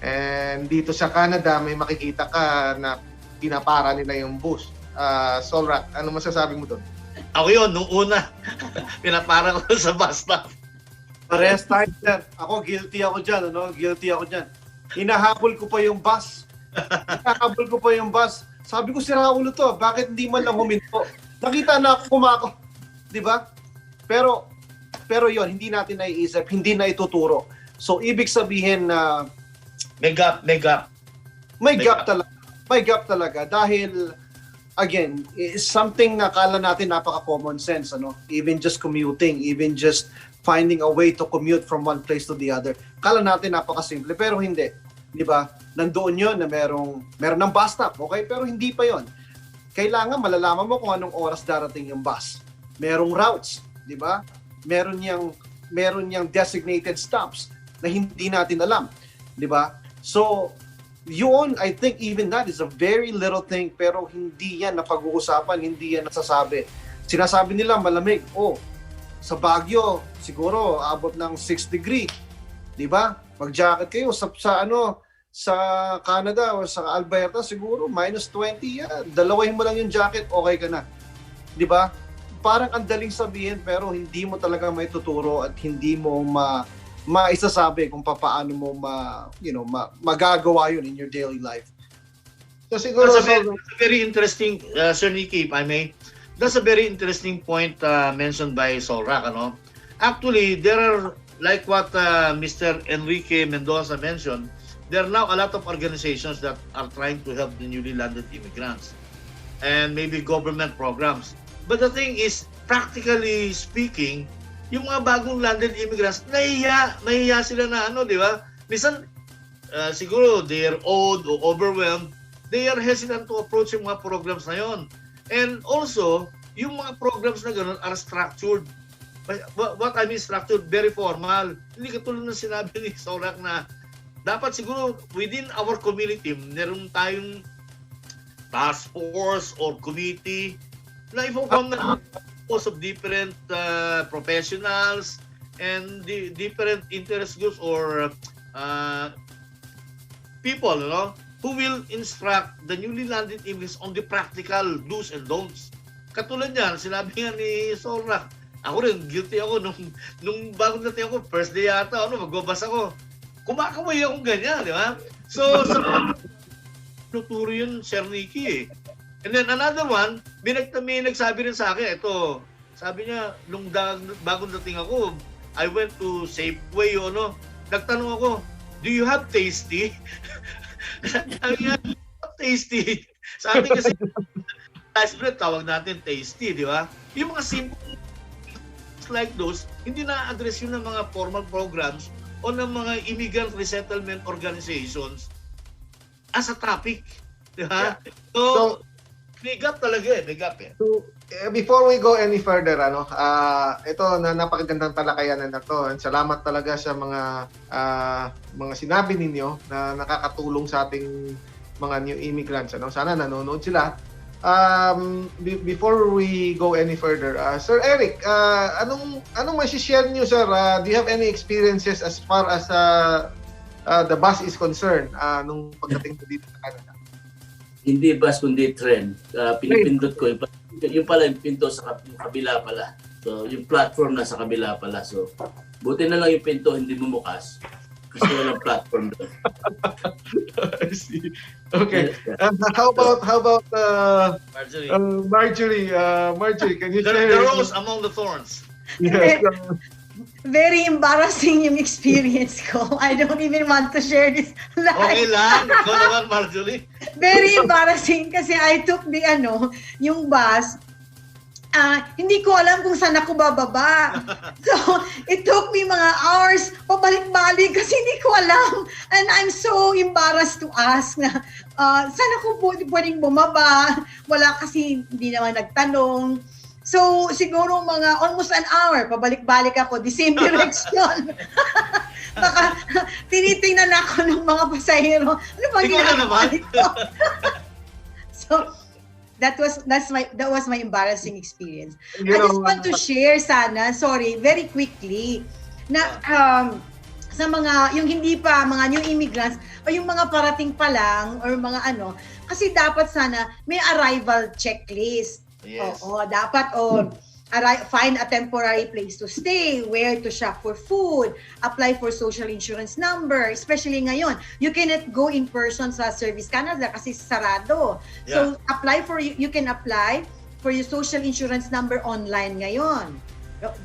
and dito sa Canada may makikita ka na pinapara nila yung bus. Solrak, ano masasabi mo doon? Ako yun, nung una pinapara ko sa bus stop. Parehas tayo, sir. Ako, guilty ako dyan, Guilty ako dyan. Hinahabol ko pa yung bus. Sabi ko, sira ulo to. Bakit hindi man lang huminto? Nakita na ako kumako. Diba? Pero yon, hindi natin naiisip, hindi na ituturo. So, ibig sabihin na may gap. May gap talaga. Dahil, again, is something na kala natin napaka-common sense, Even just commuting, even just finding a way to commute from one place to the other. Kala natin napaka-simple, pero hindi. Diba? Nandoon yon na meron ng bus stop, okay? Pero hindi pa yon. Kailangan malalaman mo kung anong oras darating yung bus. Merong routes, di ba? Meron niyang designated stops na hindi natin alam, di ba? So, yun, I think even that is a very little thing, pero hindi yan napag-uusapan, hindi yan nasasabi. Sinasabi nila malamig. Sa Baguio, siguro abot ng 6 degree, di ba? Mag-jacket kayo sa Canada o sa Alberta, siguro minus 20 yan. Dalawahin mo lang yung jacket, okay ka na. Di ba? Parang ang daling sabihin pero hindi mo talaga may tuturo at hindi mo maisasabi kung paano mo magagawa yun in your daily life. So siguro that's a very interesting, Sir Nicky, if I may. That's a very interesting point mentioned by Solrak. Actually, there are, like what Mr. Enrique Mendoza mentioned, there are now a lot of organizations that are trying to help the newly landed immigrants and maybe government programs. But the thing is, practically speaking, yung mga bagong landed immigrants, nahiya sila na di ba? Minsan, siguro they are old or overwhelmed, they are hesitant to approach yung mga programs na yon. And also, yung mga programs na gano'n are structured. what I mean structured, very formal. Hindi katulad ng sinabi ni Sorak na dapat siguro within our community, meron tayong task force or committee na i-form na of different professionals and the different interest groups or people, who will instruct the newly landed immigrants on the practical do's and don'ts. Katulad niyan, sinabi nga ni Sorak, ako rin, guilty ako nung bago natin ako, first day yata, magbabasa ko. Kumakamay akong ganyan, di ba? So, tuturo yun, Sir Nicky eh. And then another one, may nagsabi rin sa akin, ito, sabi niya, nung bagong dating ako, I went to Safeway, nagtanong ako, do you have tasty? Sabi niya, tasty. Sabi kasi, ice bread, tawag natin tasty, di ba? Yung mga simple like those, hindi na-address yun ng mga formal programs o ng mga immigrant resettlement organizations as a topic. Di ba? So, may gap talaga eh. May gap eh. So, before we go any further, ito na napakagandang talakayanan na to. And salamat talaga sa mga sinabi ninyo na nakakatulong sa ating mga new immigrants. Sana nanonood sila. Before we go any further, Sir Eric, anong ma-share niyo, sir? Do you have any experiences as far as the bus is concerned nung pagdating ko dito sa Canada? Hindi bus kundi trend. Pinipindot ko yung pala yung pinto sa kabila pala. So yung platform nasa kabila pala. So buti na lang yung pinto hindi bumukas. Kasi walang platform doon. I see. Okay. How about Marjorie? Marjorie, can you share? The rose among the thorns. Yes. Very embarrassing yung experience ko. I don't even want to share this live. Okay lang. Ikaw naman, Marjorie. Very embarrassing kasi I took yung bus. Hindi ko alam kung saan ako bababa. So, it took me mga hours pabalik-balik kasi hindi ko alam. And I'm so embarrassed to ask na saan ako pwedeng bumaba. Wala kasi hindi naman nagtanong. So, siguro mga almost an hour, pabalik-balik ako, the same direction. Baka tinitingnan ako ng mga pasahero. Ano ba ginagawa nito? So, that was my embarrassing experience. I just want to share very quickly, na sa mga, yung hindi pa, mga new immigrants, o yung mga parating pa lang, or mga kasi dapat sana may arrival checklist. Yes. Oo, dapat find a temporary place to stay, where to shop for food, apply for social insurance number, especially ngayon. You cannot go in person sa Service Canada kasi sarado. Yeah. So you can apply for your social insurance number online ngayon.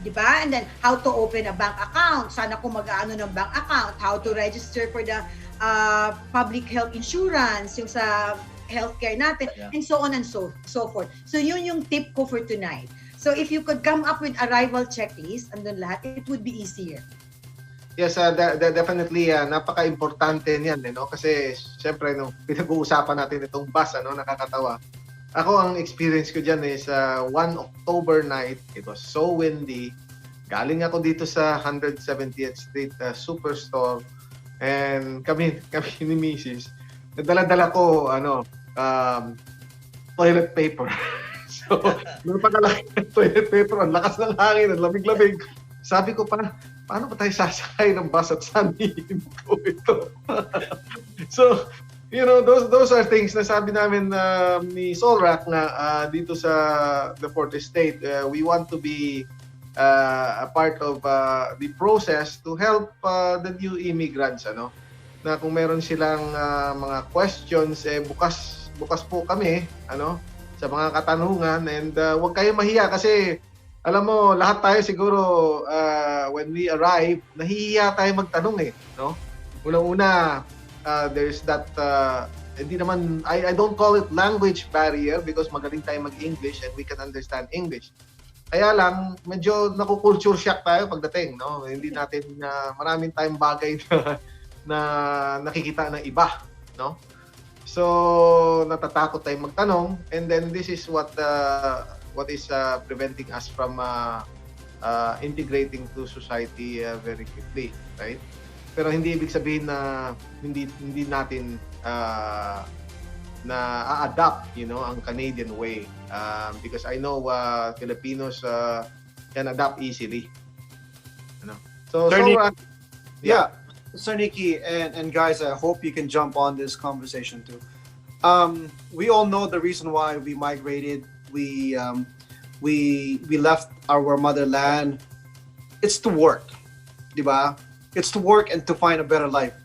Diba? And then how to open a bank account, sana kung mag-aano ng bank account, how to register for the public health insurance, yung sa healthcare natin, and so on and so forth. So yun yung tip ko for tonight. So if you could come up with arrival checklist, andun lahat, it would be easier. Yes, definitely napaka-importante niyan, kasi syempre nung pinag-uusapan natin itong bus, nakakatawa. Ako, ang experience ko diyan is 1 October night. It was so windy. Galing ako dito sa 170th Street Superstore, and kami ni Mrs. Nadala-dala ko toilet paper. So, napakalaki ng toilet paper, ang lakas ng hangin, ang lamig-lamig. Sabi ko, paano ba tayo sasakay ng bus at saan ko ito? So, those are things na sabi namin ni Solrak na dito sa the Fourth Estate, we want to be a part of the process to help the new immigrants, na kung meron silang mga questions, bukas po kami, sa mga katanungan, and huwag kayo mahiya kasi alam mo, lahat tayo siguro when we arrive, nahihiya tayo magtanong no? Unang-una, there's that hindi naman, I don't call it language barrier because magaling tayo mag-English and we can understand English. Kaya lang, medyo naku-culture shock tayo pagdating, no? Hindi natin maraming tayong bagay na nakikita ng iba, no? So natatakot tayong magtanong, and then this is what is preventing us from integrating to society very quickly, right? Pero hindi ibig sabihin na hindi natin na adapt, ang Canadian way, because I know Filipinos can adapt easily. So yeah, Sir Nicky and guys, I hope you can jump on this conversation too. We all know the reason why we migrated. We left our motherland. It's to work, diba? It's to work and to find a better life,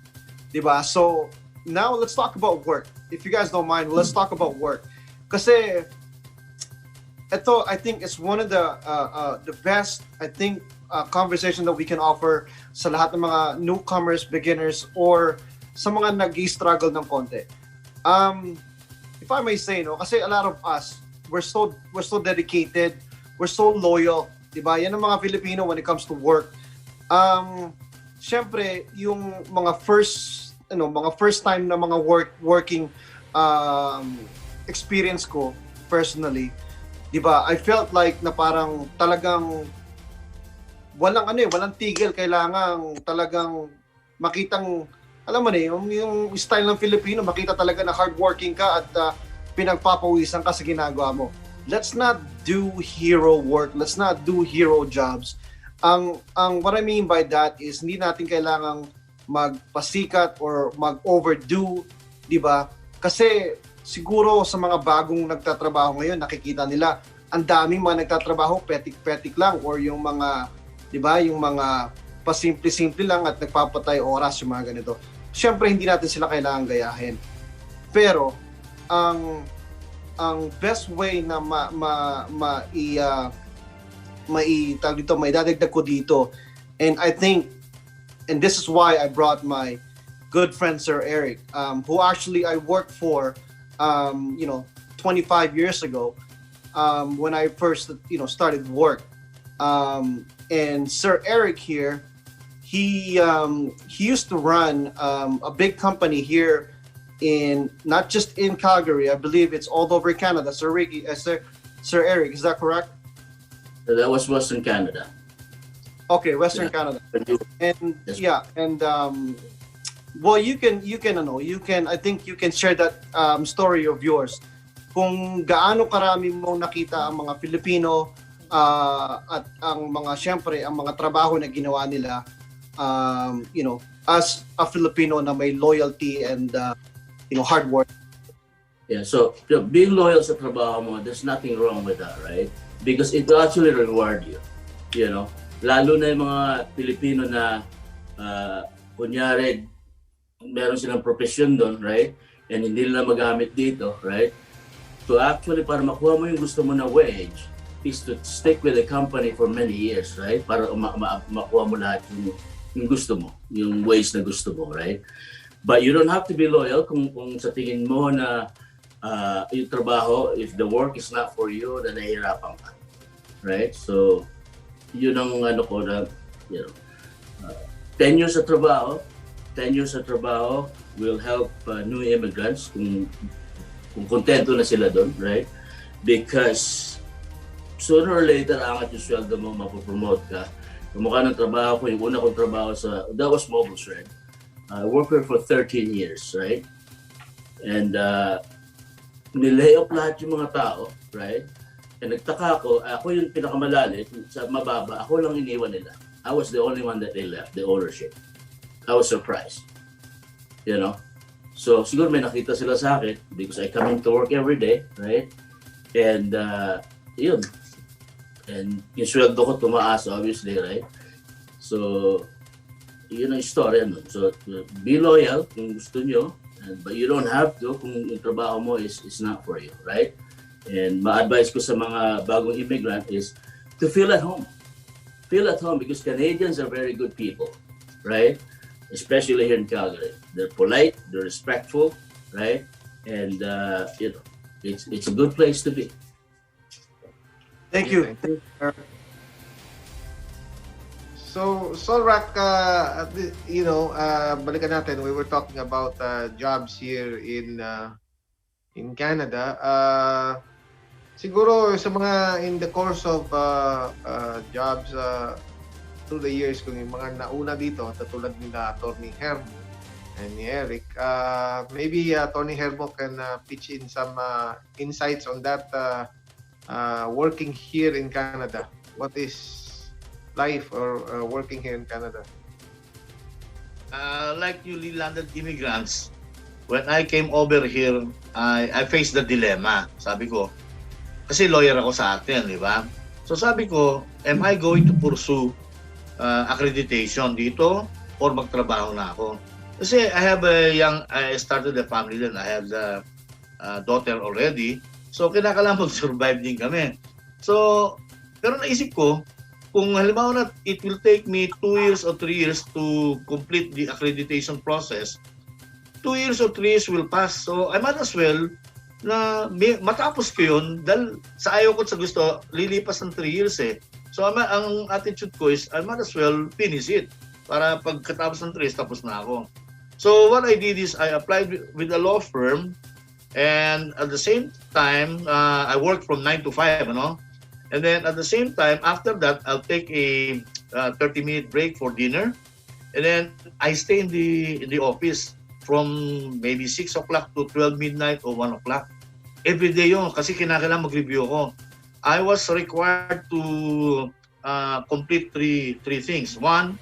diba? So now let's talk about work. If you guys don't mind, let's talk about work. Kasi ito, I think it's one of the best, I think, conversation that we can offer sa lahat ng mga newcomers, beginners, or sa mga nag-struggle ng konti. If I may say, kasi a lot of us, we're so dedicated, we're so loyal, diba? Yan ang mga Filipino when it comes to work. Syempre, yung mga first time na mga working experience ko personally, diba? I felt like na parang talagang walang tigil, kailangan talagang makitang, alam mo na yung style ng Filipino, makita talaga na hardworking ka at pinagpapawisan ka sa ginagawa mo. Let's not do hero work. Let's not do hero jobs. Ang what I mean by that is hindi natin kailangang magpasikat or mag-overdo, di ba? Kasi siguro sa mga bagong nagtatrabaho ngayon, nakikita nila ang daming mga nagtatrabaho petik-petik lang, or yung mga, di ba, yung mga pasimple-simple lang at nagpapatay oras, yung mga ganito. Siyempre hindi natin sila kailangan gayahin. Pero ang best way na maidadagdag ko dito, and I think, and this is why I brought my good friend Sir Eric, who actually I worked for 25 years ago, when I first started work, and Sir Eric here, he used to run a big company here in, not just in Calgary, I believe it's all over Canada. Sir Eric, is that correct? That was Western Canada. Okay, Western Canada. And yeah, and well, you can I think you can share that story of yours. Kung gaano karami mong nakita ang mga Filipino at ang mga, syempre, ang mga trabaho na ginawa nila, as a Filipino na may loyalty and hard work. Yeah, so being loyal sa trabaho mo, there's nothing wrong with that, right? Because it will actually reward you, Lalo na yung mga Pilipino na kunyari meron silang profession doon, right? And hindi nila magamit dito, right? So actually, para makuha mo yung gusto mo na wage, is to stick with the company for many years, right? Para makuha mo lahat yung gusto mo, yung wage na gusto mo, right? But you don't have to be loyal kung sa tingin mo na yung trabaho, if the work is not for you, na nahihirapan ka, right? So, yun ang ko na, 10 years sa trabaho will help new immigrants kung kontento na sila doon, right? Because sooner or later, angat yung sweldo mo, mapopromote ka. Kumukha ng trabaho ko, yung una kong trabaho that was Robles, right? I worked there for 13 years, right? And nilay off lahat yung mga tao, right? And nagtaka ako yung pinakamalalit, sa mababa, ako lang iniwan nila. I was the only one that they left, the ownership. I was surprised. So siguro may nakita sila sa akin because I come into work every day, right? And yun. And yung sweldo ko tumaas, obviously, right? So, yun ang istorya nun. So, be loyal kung gusto nyo, but you don't have to kung yung trabaho mo is not for you, right? And ma-advise ko sa mga bagong immigrant is to feel at home. Feel at home because Canadians are very good people, right? Especially here in Calgary. They're polite, they're respectful, right? And, it's a good place to be. Thank you. So, Solrak, balikan natin. We were talking about jobs here in Canada. Siguro sa mga in the course of jobs through the years, kung yung mga nauna dito, katulad nila Attorney Herm and ni Eric, maybe Attorney Hermo can pitch in some insights on that working here in Canada. What is life or working here in Canada? Like newly landed immigrants, when I came over here, I faced the dilemma. Sabi ko, kasi lawyer ako sa atin, di ba? So sabi ko, am I going to pursue accreditation dito or magtrabaho na ako? Kasi I started a family then. I have the daughter already. So kinakailangan mag-survive din kami. So, pero naisip ko, kung halimbawa na it will take me 2 years or 3 years to complete the accreditation process, 2 years or 3 years will pass. So I might as well na matapos ko yun dahil sa ayaw ko sa gusto, lilipas ng 3 years eh. So ang attitude ko is I might as well finish it para pagkatapos ng 3 years, tapos na ako. So what I did is I applied with a law firm and at the same time, I worked from 9 to 5, ano? And then at the same time, after that, I'll take a 30-minute break for dinner. And then I stay in the office from maybe 6 o'clock to 12 midnight or 1 o'clock. Every day yun, kasi kinakailangan mag-review ko. I was required to complete three things. One,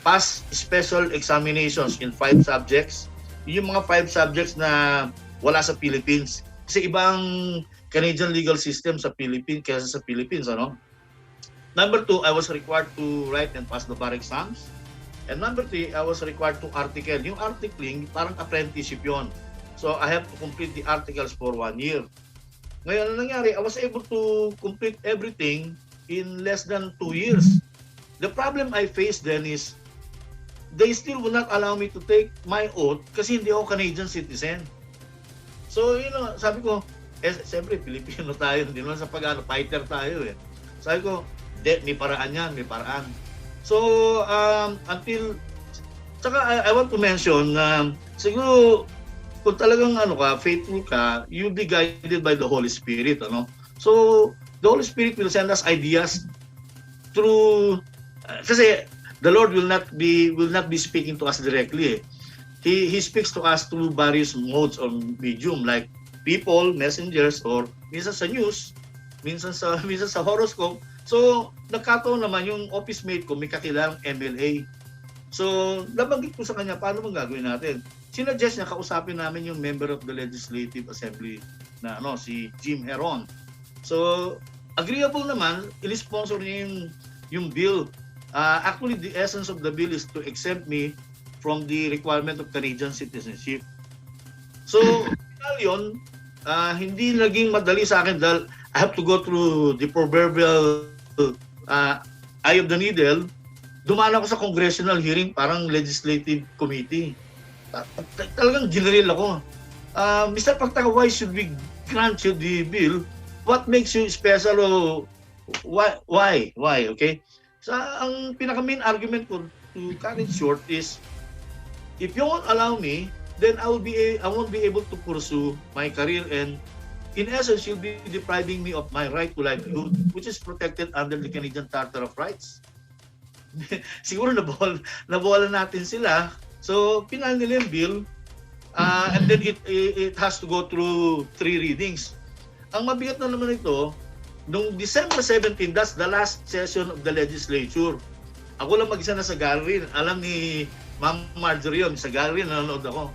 pass special examinations in 5 subjects. Yung mga 5 subjects na wala sa Philippines. Kasi ibang Canadian legal system sa Philippines kaysa sa Philippines, ano? Number 2, I was required to write and pass the bar exams. And number 3, I was required to article. Yung articling, parang apprenticeship yun. So I have to complete the articles for 1 year. Ngayon, ang nangyari, I was able to complete everything in less than 2 years. The problem I faced then is, they still will not allow me to take my oath kasi hindi ako Canadian citizen. So, sabi ko, siyempre, Pilipino tayo, hindi naman sa fighter tayo eh. Sabi ko, may paraan yan, may paraan. So, saka I want to mention na siguro, kung talagang faithful ka, you'll be guided by the Holy Spirit, ano? So, the Holy Spirit will send us ideas through, kasi the Lord will not be speaking to us directly. He speaks to us through various modes or medium, like people, messengers, or minsan sa news, minsan sa horoscope. So, nagkataon naman yung office mate ko, may kakilalang MLA. So, nabanggit ko sa kanya, paano bang gagawin natin? Sinuggest niya, kausapin namin yung member of the Legislative Assembly na si Jim Heron. So, agreeable naman, in-sponsor niya yung bill. Actually, the essence of the bill is to exempt me from the requirement of Canadian citizenship. So, yun, hindi naging madali sa akin dahil I have to go through the proverbial eye of the needle. Dumaan ako sa congressional hearing, parang legislative committee. Talagang ginaril ako. Mr. Pagtaka, why should we grant you the bill? What makes you special? Why? Okay? So, ang pinaka-main argument ko to cut it short is, if you won't allow me, then I won't be able to pursue my career, and in essence, you'll be depriving me of my right to livelihood, which is protected under the Canadian Charter of Rights. Siguro nabawalan natin sila. So, pinal nila yung bill, and then it has to go through 3 readings. Ang mabigat na naman ito, noong December 17, that's the last session of the legislature. Ako lang mag-isa na sa gallery. Alam ni Ma'am Marjorie yun, sa gallery, nanonood ako.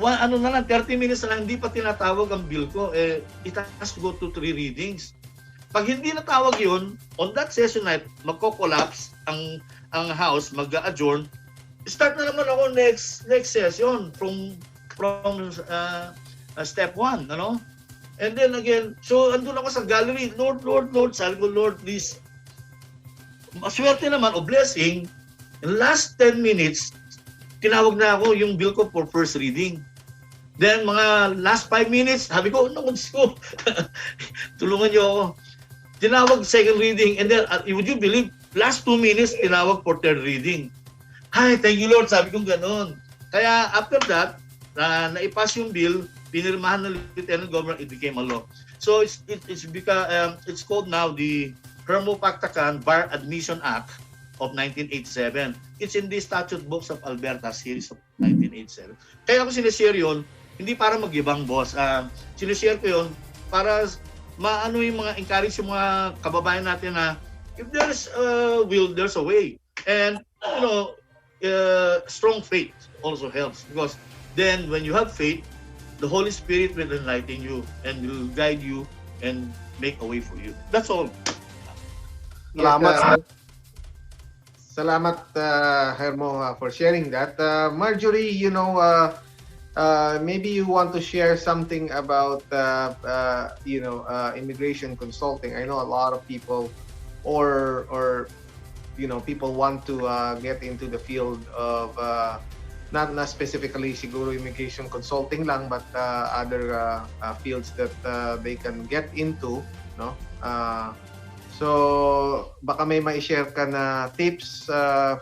30 minutes na lang, hindi pa tinatawag ang bill ko. It has to go to 3 readings. Pag hindi natawag yun, on that session night, magko-collapse ang House, mag-adjourn. Start na naman ako next session from step 1, ano? And then again, so andun ako sa gallery, Lord, sabi ko, Lord, please. Maswerte naman, o blessing, in the last 10 minutes, tinawag na ako yung bill ko for first reading. Then mga last 5 minutes, sabi ko, tulungan niyo ako. Tinawag second reading, and then, would you believe, last 2 minutes, tinawag for third reading. Hi, thank you Lord, sabi ko gano'n. Kaya after that, naipass yung bill, pinirmahan ng Lieutenant Governor, it became a law. So it's called now the Hermopactacan Bar Admission Act of 1987. It's in the statute books of Alberta series of 1987. Kaya ako sinishare yun, hindi para magyabang, boss. Sinishare ko yun para maano yung mga encourage yung mga kababayan natin na if there's a will, there's a way. And strong faith also helps, because then when you have faith, the Holy Spirit will enlighten you and will guide you and make a way for you. That's all. Salamat, Hermo, for sharing that. Marjorie, maybe you want to share something about immigration consulting. I know a lot of people or people want to get into the field of not specifically siguro immigration consulting lang, but other fields that they can get into, no? So baka may ma-share ka na tips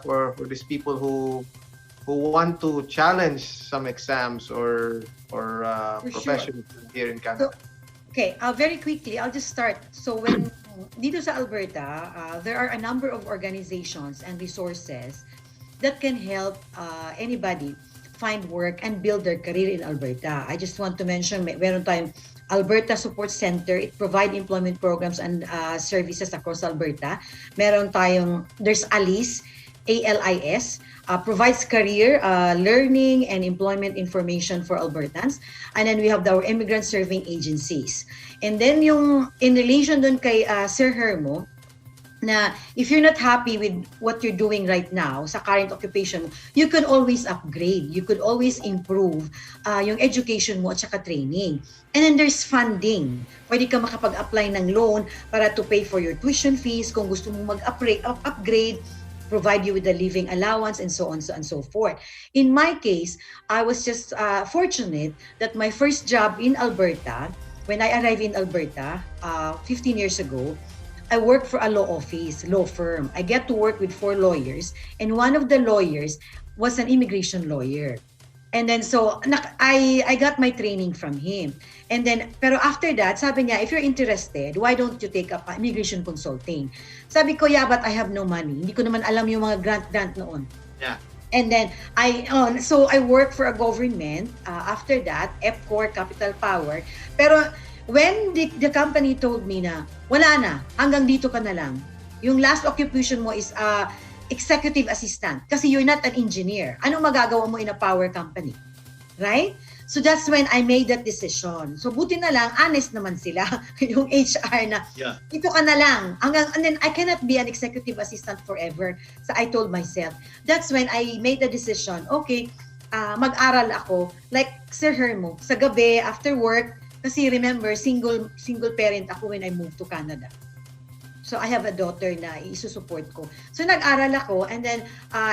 for these people who want to challenge some exams or professions here in Canada. So, very quickly, I'll just start. So when dito sa Alberta, there are a number of organizations and resources that can help anybody find work and build their career in Alberta. I just want to mention, meron tayong Alberta Support Center. It provides employment programs and services across Alberta. There's ALIS, ALIS, provides career, learning, and employment information for Albertans. And then we have our immigrant serving agencies. And then in relation dun kay Sir Hermo, na if you're not happy with what you're doing right now sa current occupation mo, you can always upgrade. You could always improve yung education mo at saka training. And then there's funding. Pwede ka makapag-apply ng loan para to pay for your tuition fees kung gusto mo mag-upgrade, provide you with a living allowance, and so on and so forth. In my case, I was just fortunate that my first job in Alberta, when I arrived in Alberta 15 years ago, I worked for a law firm. I get to work with 4 lawyers, and one of the lawyers was an immigration lawyer. And then so I got my training from him. And then pero after that, sabi niya, if you're interested, why don't you take up immigration consulting? Sabi ko, yeah, but I have no money. Hindi ko naman alam yung mga grant noon. Yeah. And then so I worked for a government after that, EPCOR, Capital Power. Pero when the company told me na wala na, hanggang dito ka na lang. Yung last occupation mo is executive assistant kasi you're not an engineer. Anong magagawa mo in a power company? Right? So that's when I made that decision. So buti na lang, honest naman sila, yung HR na, ito ka na lang. And then I cannot be an executive assistant forever. So I told myself, that's when I made the decision, okay, mag-aral ako. Like Sir Hermo, sa gabi, after work, kasi remember, single parent ako when I moved to Canada. So I have a daughter na isusupport ko. So nag-aral ako, and then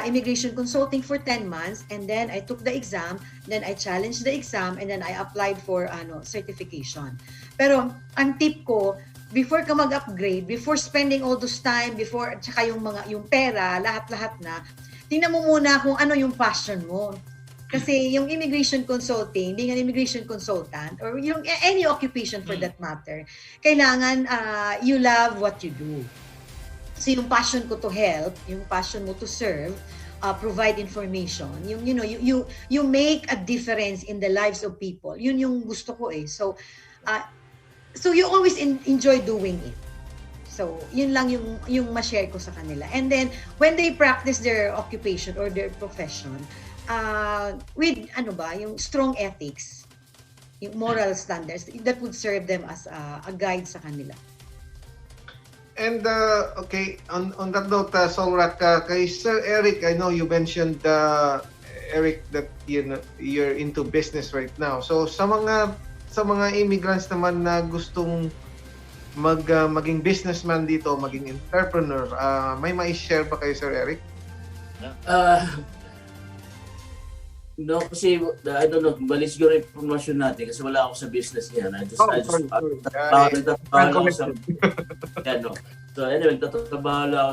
immigration consulting for 10 months, and then I took the exam, then I challenged the exam, and then I applied for certification. Pero ang tip ko, before ka mag-upgrade, before spending all those time, before tsaka yung pera, lahat-lahat na, tingnan mo muna kung ano yung passion mo. Kasi yung immigration consulting, being an immigration consultant, or yung any occupation for that matter, kailangan you love what you do. So yung passion ko to help, yung passion mo to serve, provide information, you make a difference in the lives of people. Yun yung gusto ko eh. So you always enjoy doing it. So yun lang yung ma-share ko sa kanila. And then when they practice their occupation or their profession, with yung strong ethics, yung moral standards that would serve them as a guide sa kanila. And okay, on that note, Solrat, kay Sir Eric, I know you mentioned Eric that you're into business right now. So sa mga immigrants naman na gustong maging businessman dito, maging entrepreneur, may ma-share ba kayo, Sir Eric? No, kasi I don't know, balik siguro yung promotion natin kasi wala ako sa business niya. Nagtatrabaho lang sa So anyway, nagtatrabaho lang ako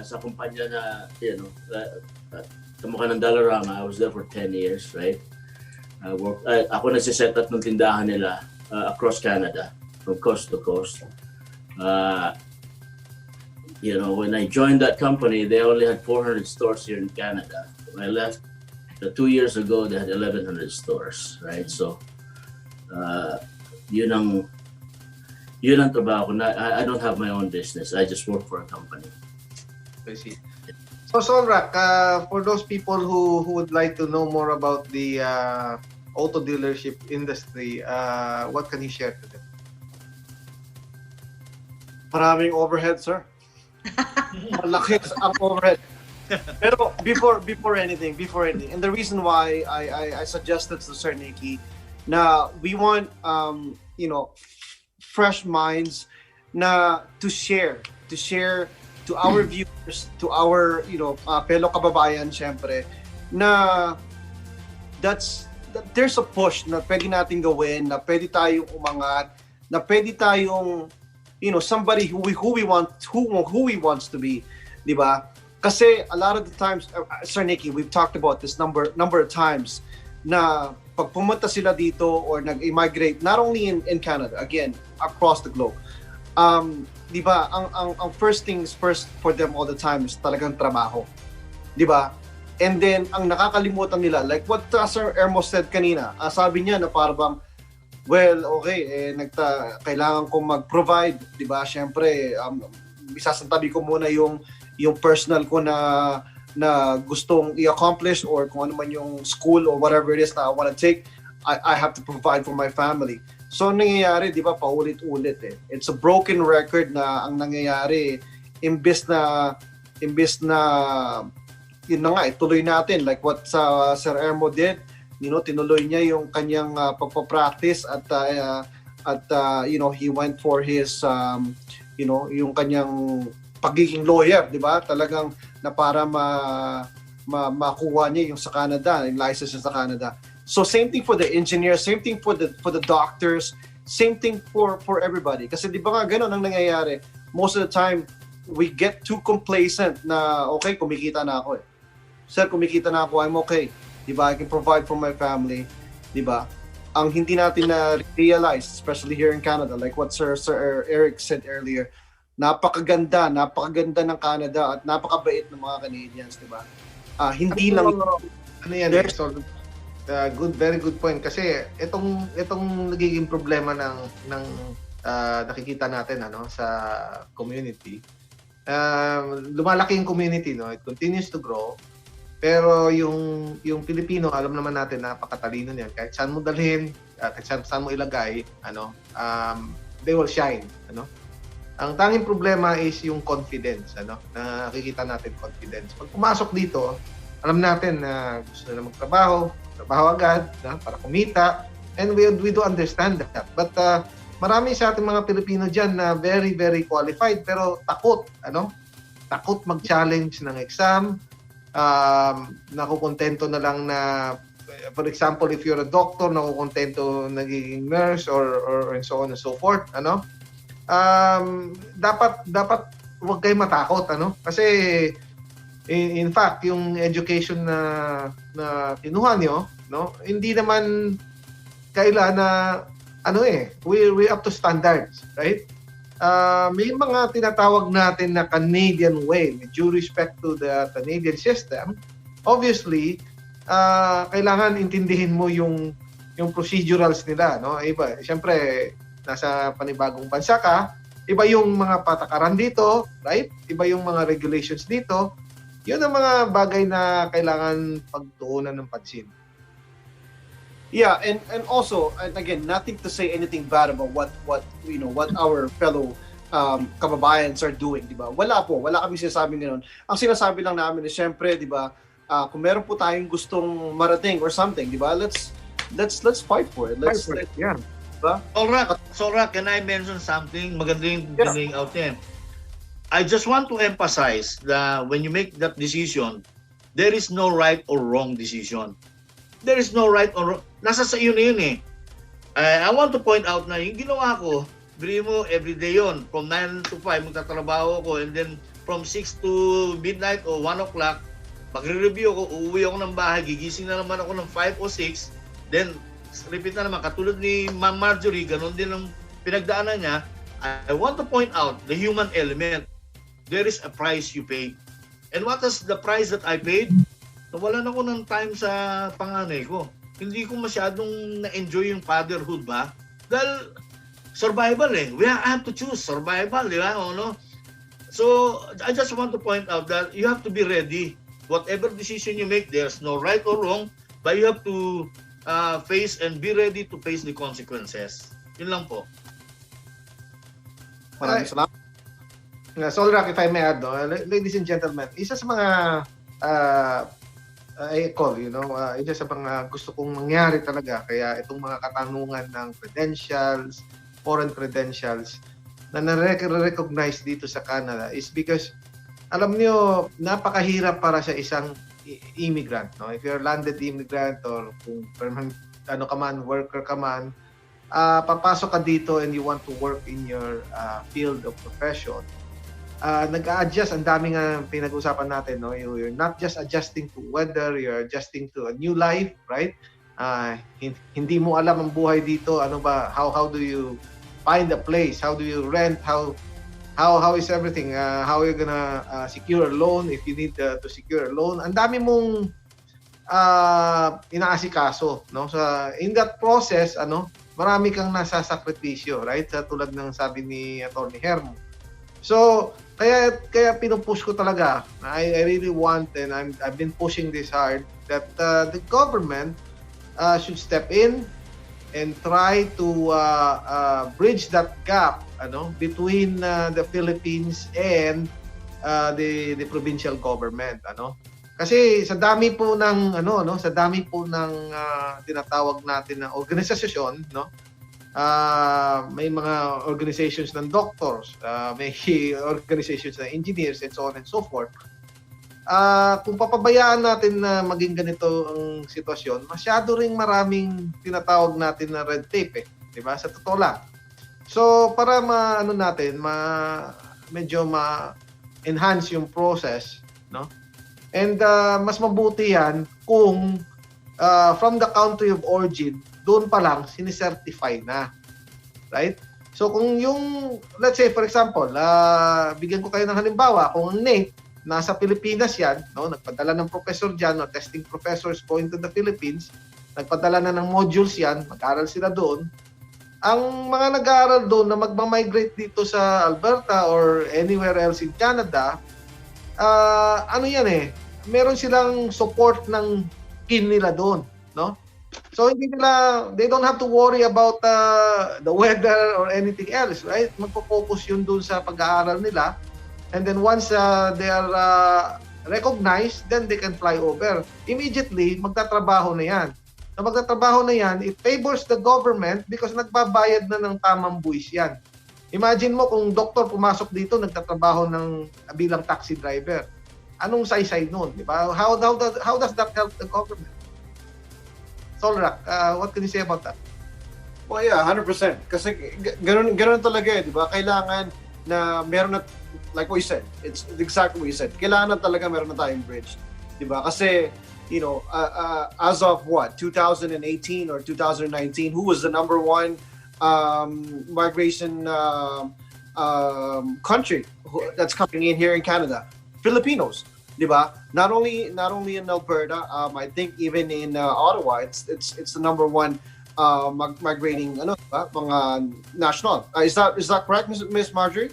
sa kumpanya na kamukha ng Dollarama. I was there for 10 years, right? Ako nagsiset up ng tindahan nila across Canada, from coast to coast. When I joined that company, they only had 400 stores here in Canada. When I left 2 years ago, they had 1,100 stores, right? So, yun ang trabaho ko. I don't have my own business. I just work for a company. I see. So, Solrak, for those people who would like to know more about the auto dealership industry, what can you share to them? Maraming overhead, sir. Malaki ang overhead. Pero before anything, and the reason why I suggested to Sir Nicky na we want fresh minds na to share to our viewers, to our fellow kababayan, syempre, na there's a push na pwede nating gawin, na pwede tayong umangat, na pwede tayong somebody who we wants to be, di ba? Kasi a lot of the times, Sir Nicky, we've talked about this number of times na pag pumunta sila dito or nag-immigrate, not only in Canada, again, across the globe. Di ba, ang first things first for them all the time is talagang trabaho. Di ba? And then, ang nakakalimutan nila, like what Sir Ermo said kanina, sabi niya na parang, well, okay, kailangan kong mag-provide, di ba? Siyempre, isasantabi ko muna yung personal ko na gustong i-accomplish or kung ano man yung school or whatever it is na I want to take, I have to provide for my family. So, nangyayari, di ba, paulit-ulit eh. It's a broken record na ang nangyayari, imbes na yun na nga, ituloy natin, like what Sir Ermo did, tinuloy niya yung kanyang pagpapractice at he went for his yung kanyang pagiging lawyer, di ba? Talagang na para makuha niya yung sa Canada, yung license sa Canada. So same thing for the engineers, same thing for the doctors, same thing for everybody. Kasi di ba nga ganun ang nangyayari? Most of the time we get too complacent na okay, kumikita na ako eh. Sir, kumikita na ako, I'm okay. Di ba? I can provide for my family. Di ba? Ang hindi natin na realize, especially here in Canada, like what Sir Eric said earlier, napakaganda ng Canada at napakabait ng mga Canadians, di ba? Hindi lang very good point kasi itong nagiging problema ng nakikita natin sa community. Lumalaki yung community, it continues to grow. Pero yung Pilipino, alam naman natin, napakatalino niyan. Kahit saan mo dalhin, kahit saan mo ilagay, they will shine. Ang tanging problema is yung confidence. Nakikita natin confidence. Pag pumasok dito, alam natin na gusto na magtrabaho agad, para kumita. And we do understand that. But marami sa ating mga Pilipino dyan na very, very qualified, pero takot. Takot mag-challenge ng exam. Nakukontento na lang na, for example, if you're a doctor, nakukontento nagiging nurse or and so on and so forth. Dapat huwag kayo matakot. Kasi in fact, yung education na kinuha nyo, hindi naman kailan na we're up to standards, right? May mga tinatawag natin na Canadian way, with due respect to the Canadian system. Obviously, kailangan intindihin mo yung procedurals nila, Iba, siyempre, nasa panibagong bansa ka, iba yung mga patakaran dito, right? Iba yung mga regulations dito. Yun ang mga bagay na kailangan pagtuunan ng pansin. Yeah, and also, and again, nothing to say anything bad about what our fellow kababayans are doing, di ba? Wala kami sinasabing ganoon. Ang sinasabi lang namin is syempre, di ba, kung meron po tayong gustong marating or something, di ba? Let's fight for it. Yeah. Diba? Solrak, can I mention something? Maganda yung feeling out there. I just want to emphasize that when you make that decision, there is no right or wrong decision. There is no right or wrong. Nasa sa iyo na yun eh. I want to point out na yung ginawa ko, bili mo everyday yon. From 9 to 5, magtatrabaho ako. And then from 6 to midnight o 1 o'clock, magre-review ako, uuwi ako ng bahay, gigising na naman ako ng 5 o 6. Then, repeat na naman, katulad ni Ma'am Marjorie, ganun din ang pinagdaanan niya. I want to point out the human element. There is a price you pay. And what is the price that I paid? Nawalan ako ng time sa panganay ko. Hindi ko masyadong na-enjoy yung fatherhood ba? Dahil survival eh. We have to choose survival, di ba? No? So, I just want to point out that you have to be ready. Whatever decision you make, there's no right or wrong, but you have to face and be ready to face the consequences. Yun lang po. Maraming salamat. Solrak, if I may add, ladies and gentlemen, isa sa mga I call, isa sa mga gusto kong mangyari talaga, kaya itong mga katanungan ng credentials, foreign credentials, na na-recognize dito sa Canada is because, alam niyo, napakahirap para sa isang immigrant. No? If you're a landed immigrant or kung worker ka man, papasok ka dito and you want to work in your field of profession, nag-a-adjust, ang daming pinag-usapan natin, no? You're not just adjusting to weather, you're adjusting to a new life, right? Hindi mo alam ang buhay dito, ano ba, how do you find a place, how do you rent, how is everything, how are you gonna secure a loan if you need to secure a loan. Ang dami mong inaasikaso, no? So in that process, marami kang nasasakripisyo, right? Tulad ng sabi ni Attorney Hermo. So, kaya pinupush ko talaga. I really want, and I've been pushing this hard, that the government should step in and try to bridge that gap, between the Philippines and the provincial government, Kasi sa dami po ng tinatawag natin na organisasyon, may mga organizations ng doctors, may organizations ng engineers, and so on and so forth. Kung papabayaan natin na maging ganito ang sitwasyon, masyado ring maraming tinatawag natin na red tape, di ba? Sa totoo lang. So, para medyo ma-enhance yung process, And mas mabuti yan kung from the country of origin, doon pa lang sinicertify na. Right? So kung let's say for example, bigyan ko kayo ng halimbawa, kung ang NAEP nasa Pilipinas yan, nagpadala ng professor dyan, testing professors going to the Philippines, nagpadala na ng modules yan, mag-aral sila doon. Ang mga nag-aaral doon na magmamigrate dito sa Alberta or anywhere else in Canada, meron silang support ng kin nila doon, So they don't have to worry about the weather or anything else, right? Magpo-focus yun doon sa pag-aaral nila, and then once they are recognized, then they can fly over. Immediately, magtatrabaho na yan. Na magtatrabaho na yan, it favors the government because nagbabayad na ng tamang buwis yan. Imagine mo kung doktor pumasok dito, nagtatrabaho bilang taxi driver. Anong saysay nun, di ba? How does that help the government? Solrak, what can you say about that? Well, yeah, 100%. Kasi ganun talaga, di ba? Kailangan na meron na, like what you said, it's exactly what you said. Kailangan na talaga meron na tayong bridge, di ba? Kasi, as of what, 2018 or 2019, who was the number one migration country that's coming in here in Canada? Filipinos, di ba? Not only in Alberta, I think even in Ottawa, it's the number one migrating mga national. Is that correct, Miss Marjorie?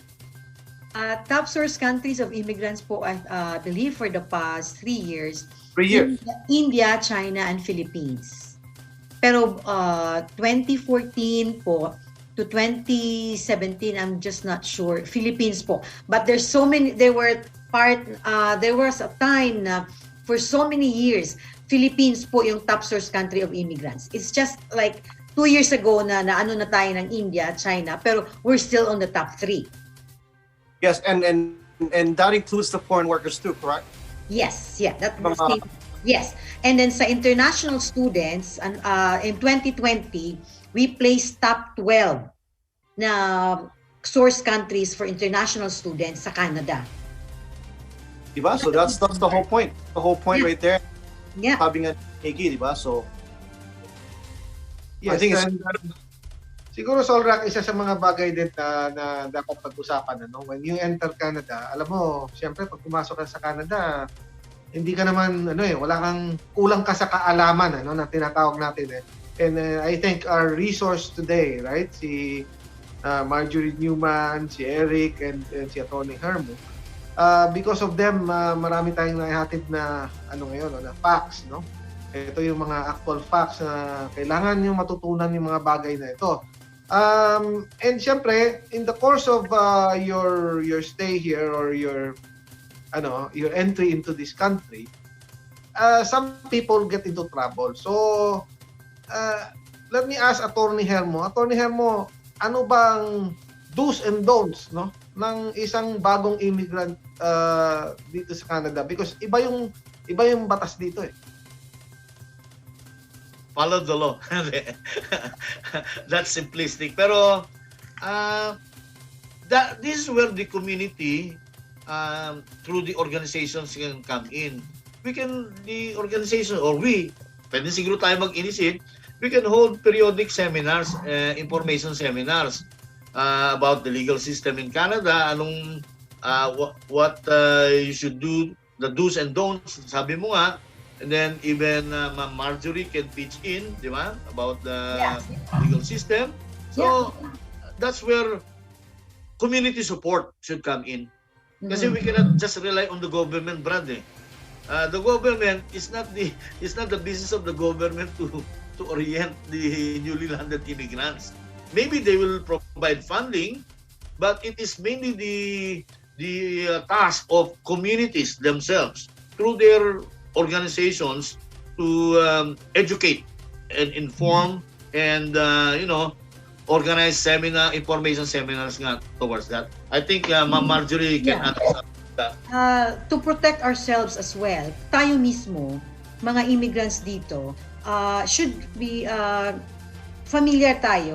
Top source countries of immigrants po, I believe for the past 3 years. 3 years. India, China, and Philippines. Pero 2014 po to 2017, I'm just not sure. Philippines po. But there's so many. There was a time na for so many years, Philippines po yung top source country of immigrants. It's just like 2 years ago na tayo ng India, China, pero we're still on the top 3. Yes, and that includes the foreign workers too, correct? Yes, yeah, yes. And then sa international students, in 2020, we placed top 12 na source countries for international students sa Canada. Diba? So that's the whole point. The whole point right there. Yeah. Having a Nikki, diba? So Yes, I think it's and siguro Solrak, isa sa mga bagay din na dapat pag-usapan, ano? When you enter Canada, alam mo, siyempre pag pumasok ka sa Canada, hindi ka naman wala kang kulang ka sa kaalaman, na tinatawag natin. And I think our resource today, right? Si Marjorie Newman, si Eric, and si Atty. Hermo. Because of them, marami tayong naihatid na na facts, no? Ito yung mga actual facts na kailangan yung matutunan yung mga bagay na ito. And syempre, in the course of your stay here or your entry into this country, some people get into trouble. So, let me ask Atty. Hermo. Atty. Hermo, ano bang do's and don'ts, no, ng isang bagong immigrant dito sa Canada? Because iba yung batas dito eh. Follow the law. That's simplistic. Pero this is where the community through the organizations can come in. The organization or pwede siguro tayo mag-initiate, we can hold periodic seminars, information seminars about the legal system in Canada, what you should do, the do's and don'ts, sabi mo nga. And then even Ma'am Marjorie can pitch in, di ba, about the legal system. So that's where community support should come in. Kasi we cannot just rely on the government, Brad. The government is not the business of the government to orient the newly landed immigrants. Maybe they will provide funding, but it is mainly the task of communities themselves through their organizations to educate and inform and organize information seminars nga towards that. I think Ma'am Marjorie can answer that. To protect ourselves as well, tayo mismo, mga immigrants dito, should be familiarize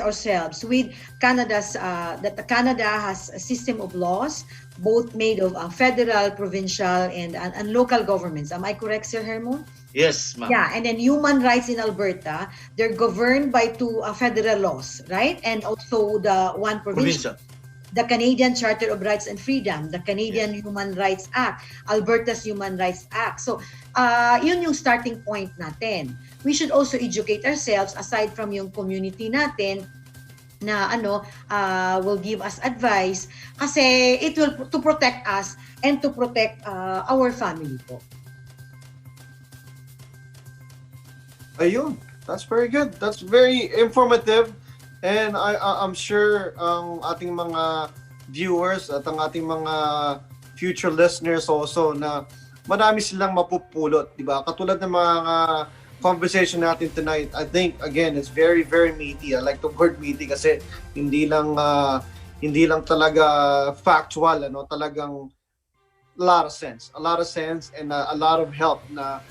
ourselves with that Canada has a system of laws, both made of federal, provincial, and local governments. Am I correct, Sir Hermo? Yes, ma'am. Yeah, and then human rights in Alberta, they're governed by two federal laws, right? And also the one provincial. The Canadian Charter of Rights and Freedom, the Canadian Human Rights Act, Alberta's Human Rights Act. So, yun yung starting point natin. We should also educate ourselves aside from yung community natin na will give us advice kasi it will to protect us and to protect our family po. Ayun, that's very good. That's very informative. And I'm sure ang ating mga viewers at ang ating mga future listeners also na marami silang mapupulot, di ba? Katulad ng mga conversation natin tonight, I think again it's very very meaty. I like the word meaty kasi hindi lang talaga factual, talagang a lot of sense and a lot of help na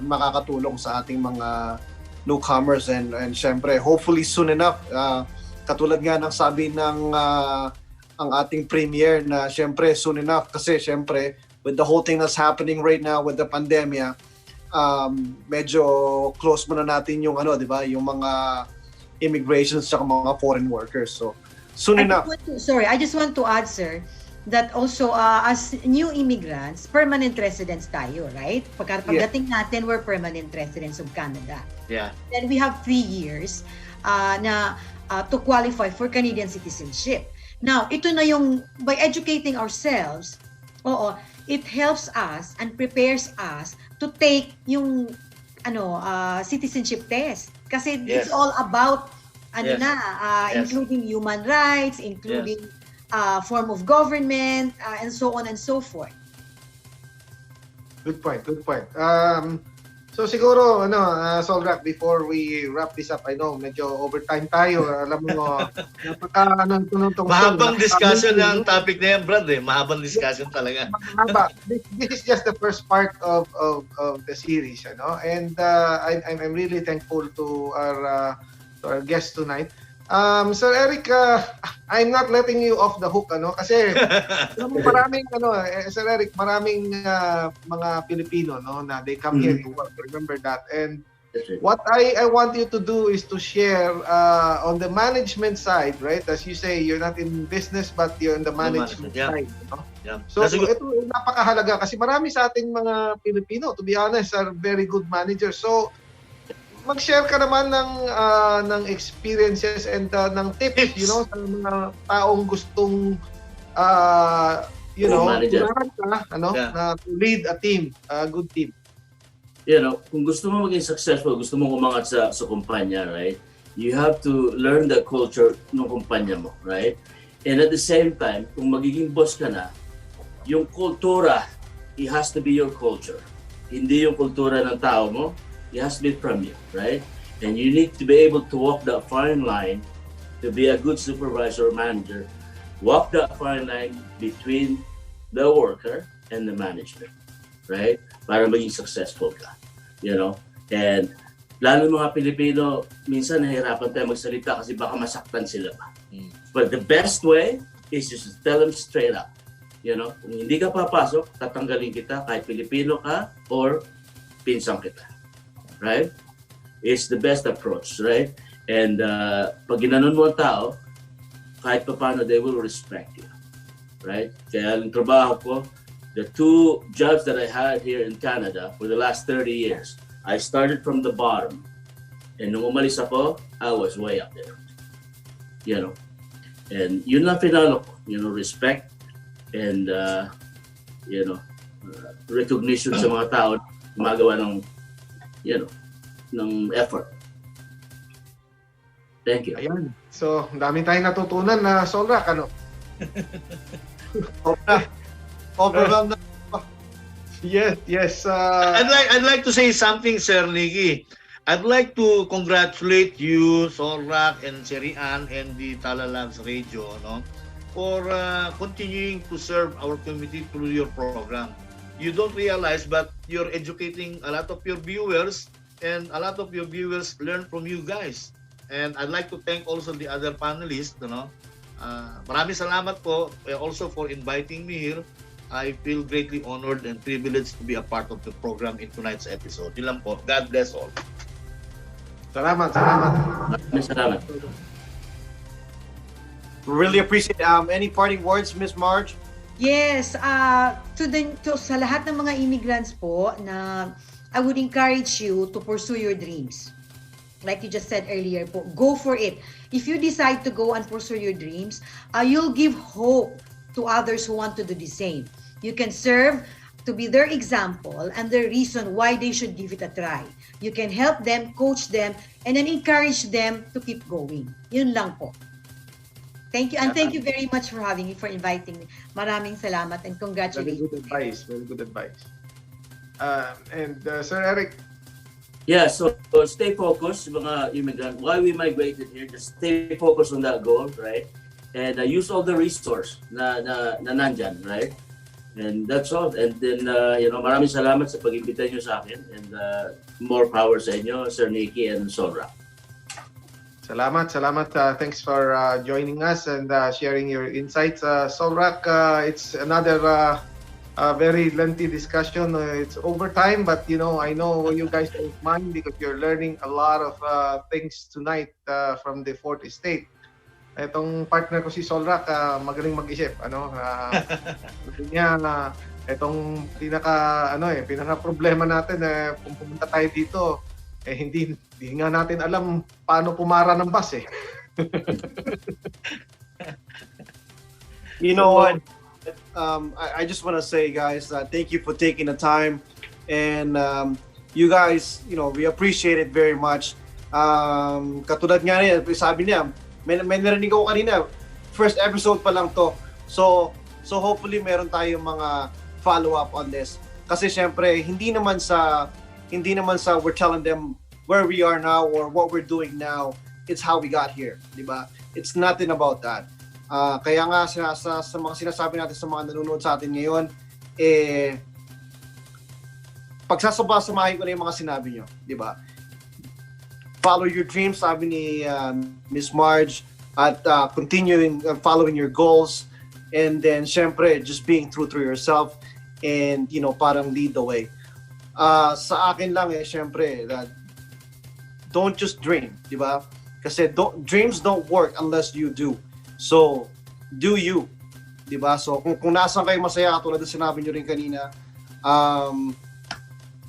makakatulong sa ating mga newcomers and syempre hopefully soon enough katulad nga ng sabi ng ang ating premier na syempre soon enough kasi syempre with the whole thing that's happening right now with the pandemia, medyo close muna natin yung di ba, yung mga immigrations sa mga foreign workers. So soon enough. I just want to add, sir, that also as new immigrants, permanent residents tayo, right? Pagdating natin, we're permanent residents of Canada. Yeah. Then we have 3 years to qualify for Canadian citizenship. Now, ito na yung, by educating ourselves, it helps us and prepares us to take yung citizenship test. Kasi it's all about including human rights, including form of government, and so on and so forth. Good point. So siguro, Solrak, before we wrap this up, I know, medyo overtime tayo. Alam mo, mahabang discussion ang topic na yan, Brad. Mahabang discussion talaga. This is just the first part of the series, and I'm really thankful to our guest tonight. Sir Eric, I'm not letting you off the hook, kasi maraming, Sir Eric, maraming mga Pilipino, na they come here to work. Remember that. And That's right. What I want you to do is to share on the management side, right? As you say, you're not in business but you're in the management yeah. side. No? Yeah. So That's a good. ito napakahalaga kasi marami sa ating mga Pilipino, to be honest, are very good managers. So mag-share ka naman ng experiences and ng tips, you know, sa mga taong gustong Manager. na to lead a team, a good team. You know, kung gusto mo maging successful, gusto mo umangat sa kumpanya, right? You have to learn the culture ng kumpanya mo, right? And at the same time, kung magiging boss ka na, yung kultura, it has to be your culture. Hindi yung kultura ng tao mo, it has to be from you, right? And you need to be able to walk that fine line to be a good supervisor or manager. Walk that fine line between the worker and the management, right? Para maging successful ka, you know? And lalo mga Pilipino, minsan nahihirapan tayo magsalita kasi baka masaktan sila pa. But the best way is just to tell them straight up. You know, kung hindi ka papasok, tatanggalin kita kahit Pilipino ka or pinsang kita. Right? It's the best approach, right? And pag ginanon mo ang tao, kahit pa paano, they will respect you. Right? Kaya ang trabaho ko, the 2 jobs that I had here in Canada for the last 30 years, I started from the bottom. And nung umalis ako, I was way up there. You know? And yun lang pinalo ko. You know, respect and, recognition sa mga tao na gumagawa ng, ng effort. Thank you. Ayan. So, dami tayong natutunan na Solrak, ano? Overwhelmed na. Yes. I'd like to say something, Sir Nicky. I'd like to congratulate you, Solrak, and Serian, and the TalaLuvzRadio, no, for continuing to serve our community through your program. You don't realize, but you're educating a lot of your viewers, and a lot of your viewers learn from you guys. And I'd like to thank also the other panelists, you know. Maraming salamat po also for inviting me here. I feel greatly honored and privileged to be a part of the program in tonight's episode. Yun lang po. God bless all. Salamat. Salamat. Really appreciate any parting words, Miss Marge? Yes, to sa lahat ng mga immigrants po na I would encourage you to pursue your dreams. Like you just said earlier po, go for it. If you decide to go and pursue your dreams, you'll give hope to others who want to do the same. You can serve to be their example and the reason why they should give it a try. You can help them, coach them, and then encourage them to keep going. Yun lang po. Thank you, and thank you very much for inviting me. Maraming salamat and congratulations. Very good advice. And Sir Eric. Yeah, so stay focused, mga immigrant. Why we migrated here, just stay focused on that goal, right? And use all the resource na nandyan, right? And that's all. And then, maraming salamat sa pag-imbita nyo sa akin. And more power sa inyo, Sir Nicky and Solrak. Salamat. Thanks for joining us and sharing your insights. Solrak, it's another very lengthy discussion. It's overtime, but I know you guys don't mind because you're learning a lot of things tonight from the fourth estate. Itong partner ko si Solrak, magaling mag-isip. Itong pinaka problema natin, kung pumunta tayo dito, hindi nga natin alam paano pumara ng bus . You know what? I just want to say, guys, thank you for taking the time, and you guys, we appreciate it very much. Katulad nga niya, sabi niya, may narinig ako kanina, first episode pa lang to. So hopefully meron tayong mga follow-up on this. Kasi syempre, hindi naman sa we're telling them where we are now or what we're doing now. It's how we got here, di ba? It's nothing about that. Kaya nga sa mga sinasabi natin sa mga nanonood sa atin ngayon, pagsasamahin ko na yung mga sinabi nyo, di ba? Follow your dreams, sabi ni Miss Marge, at continuing following your goals, and then syempre just being true to yourself and parang lead the way. Sa akin lang syempre, don't just dream, di ba? Kasi dreams don't work unless you do. So, do you, di ba? So, kung nasaan kayo masaya, katulad ng sinabi nyo rin kanina,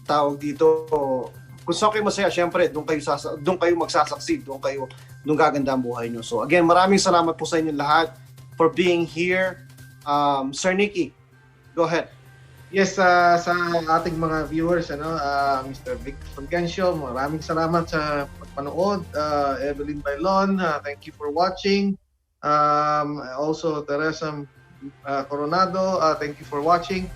tawag dito, kung saan kayo masaya, syempre, doon kayo magsasucceed, doon gaganda ang buhay nyo. So, again, maraming salamat po sa inyo lahat for being here. Sir Nicky, go ahead. Yes, sa ating mga viewers, Mr. Vic Fulgencio, maraming salamat sa pagpanood. Evelyn Bailon, thank you for watching. Also, Teresa Coronado, thank you for watching.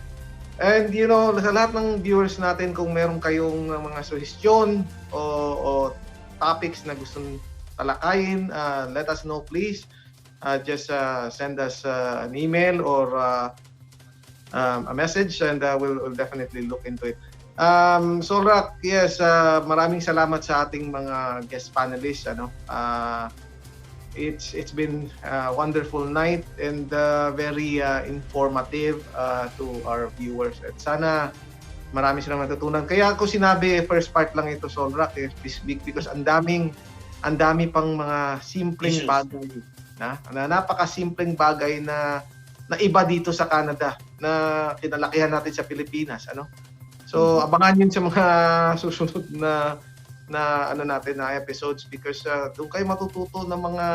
And sa lahat ng viewers natin, kung meron kayong mga suggestion o topics na gustong talakayin, let us know please. Just send us an email or a message, and we'll definitely look into it. Solrak, yes, maraming salamat sa ating mga guest panelists. It's been a wonderful night and very informative to our viewers. At sana marami silang natutunan. Kaya ako sinabi first part lang ito, Solrak, this week, because ang dami pang mga simpleng bagay na napakasimpleng bagay na iba dito sa Canada na kinalakihan natin sa Pilipinas, So abangan yun sa mga susunod na episodes, because doon kayo matututo ng mga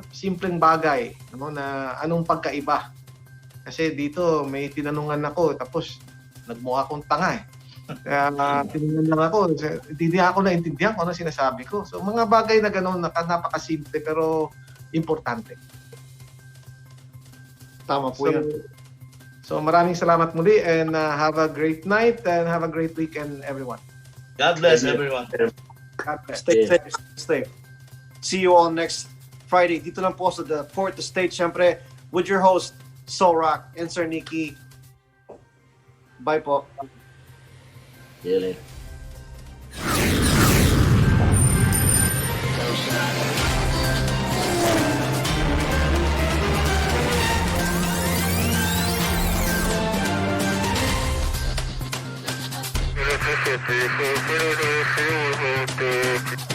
simpleng bagay, na anong pagkaiba. Kasi dito may tinanungan ako, tapos nagmukha akong tanga eh. Kaya tinanong lang ako, hindi ako naintindihan kung ano sinasabi ko. So mga bagay na gano'n, napakasimple pero importante. Tama po yan. So maraming salamat muli, and have a great night and have a great weekend, everyone. God bless everyone. Stay safe. See you all next Friday. Dito lang po sa the Fourth Estate, syempre, with your host, Solrak and Sir Nicky. Bye po. See you later. Thank you.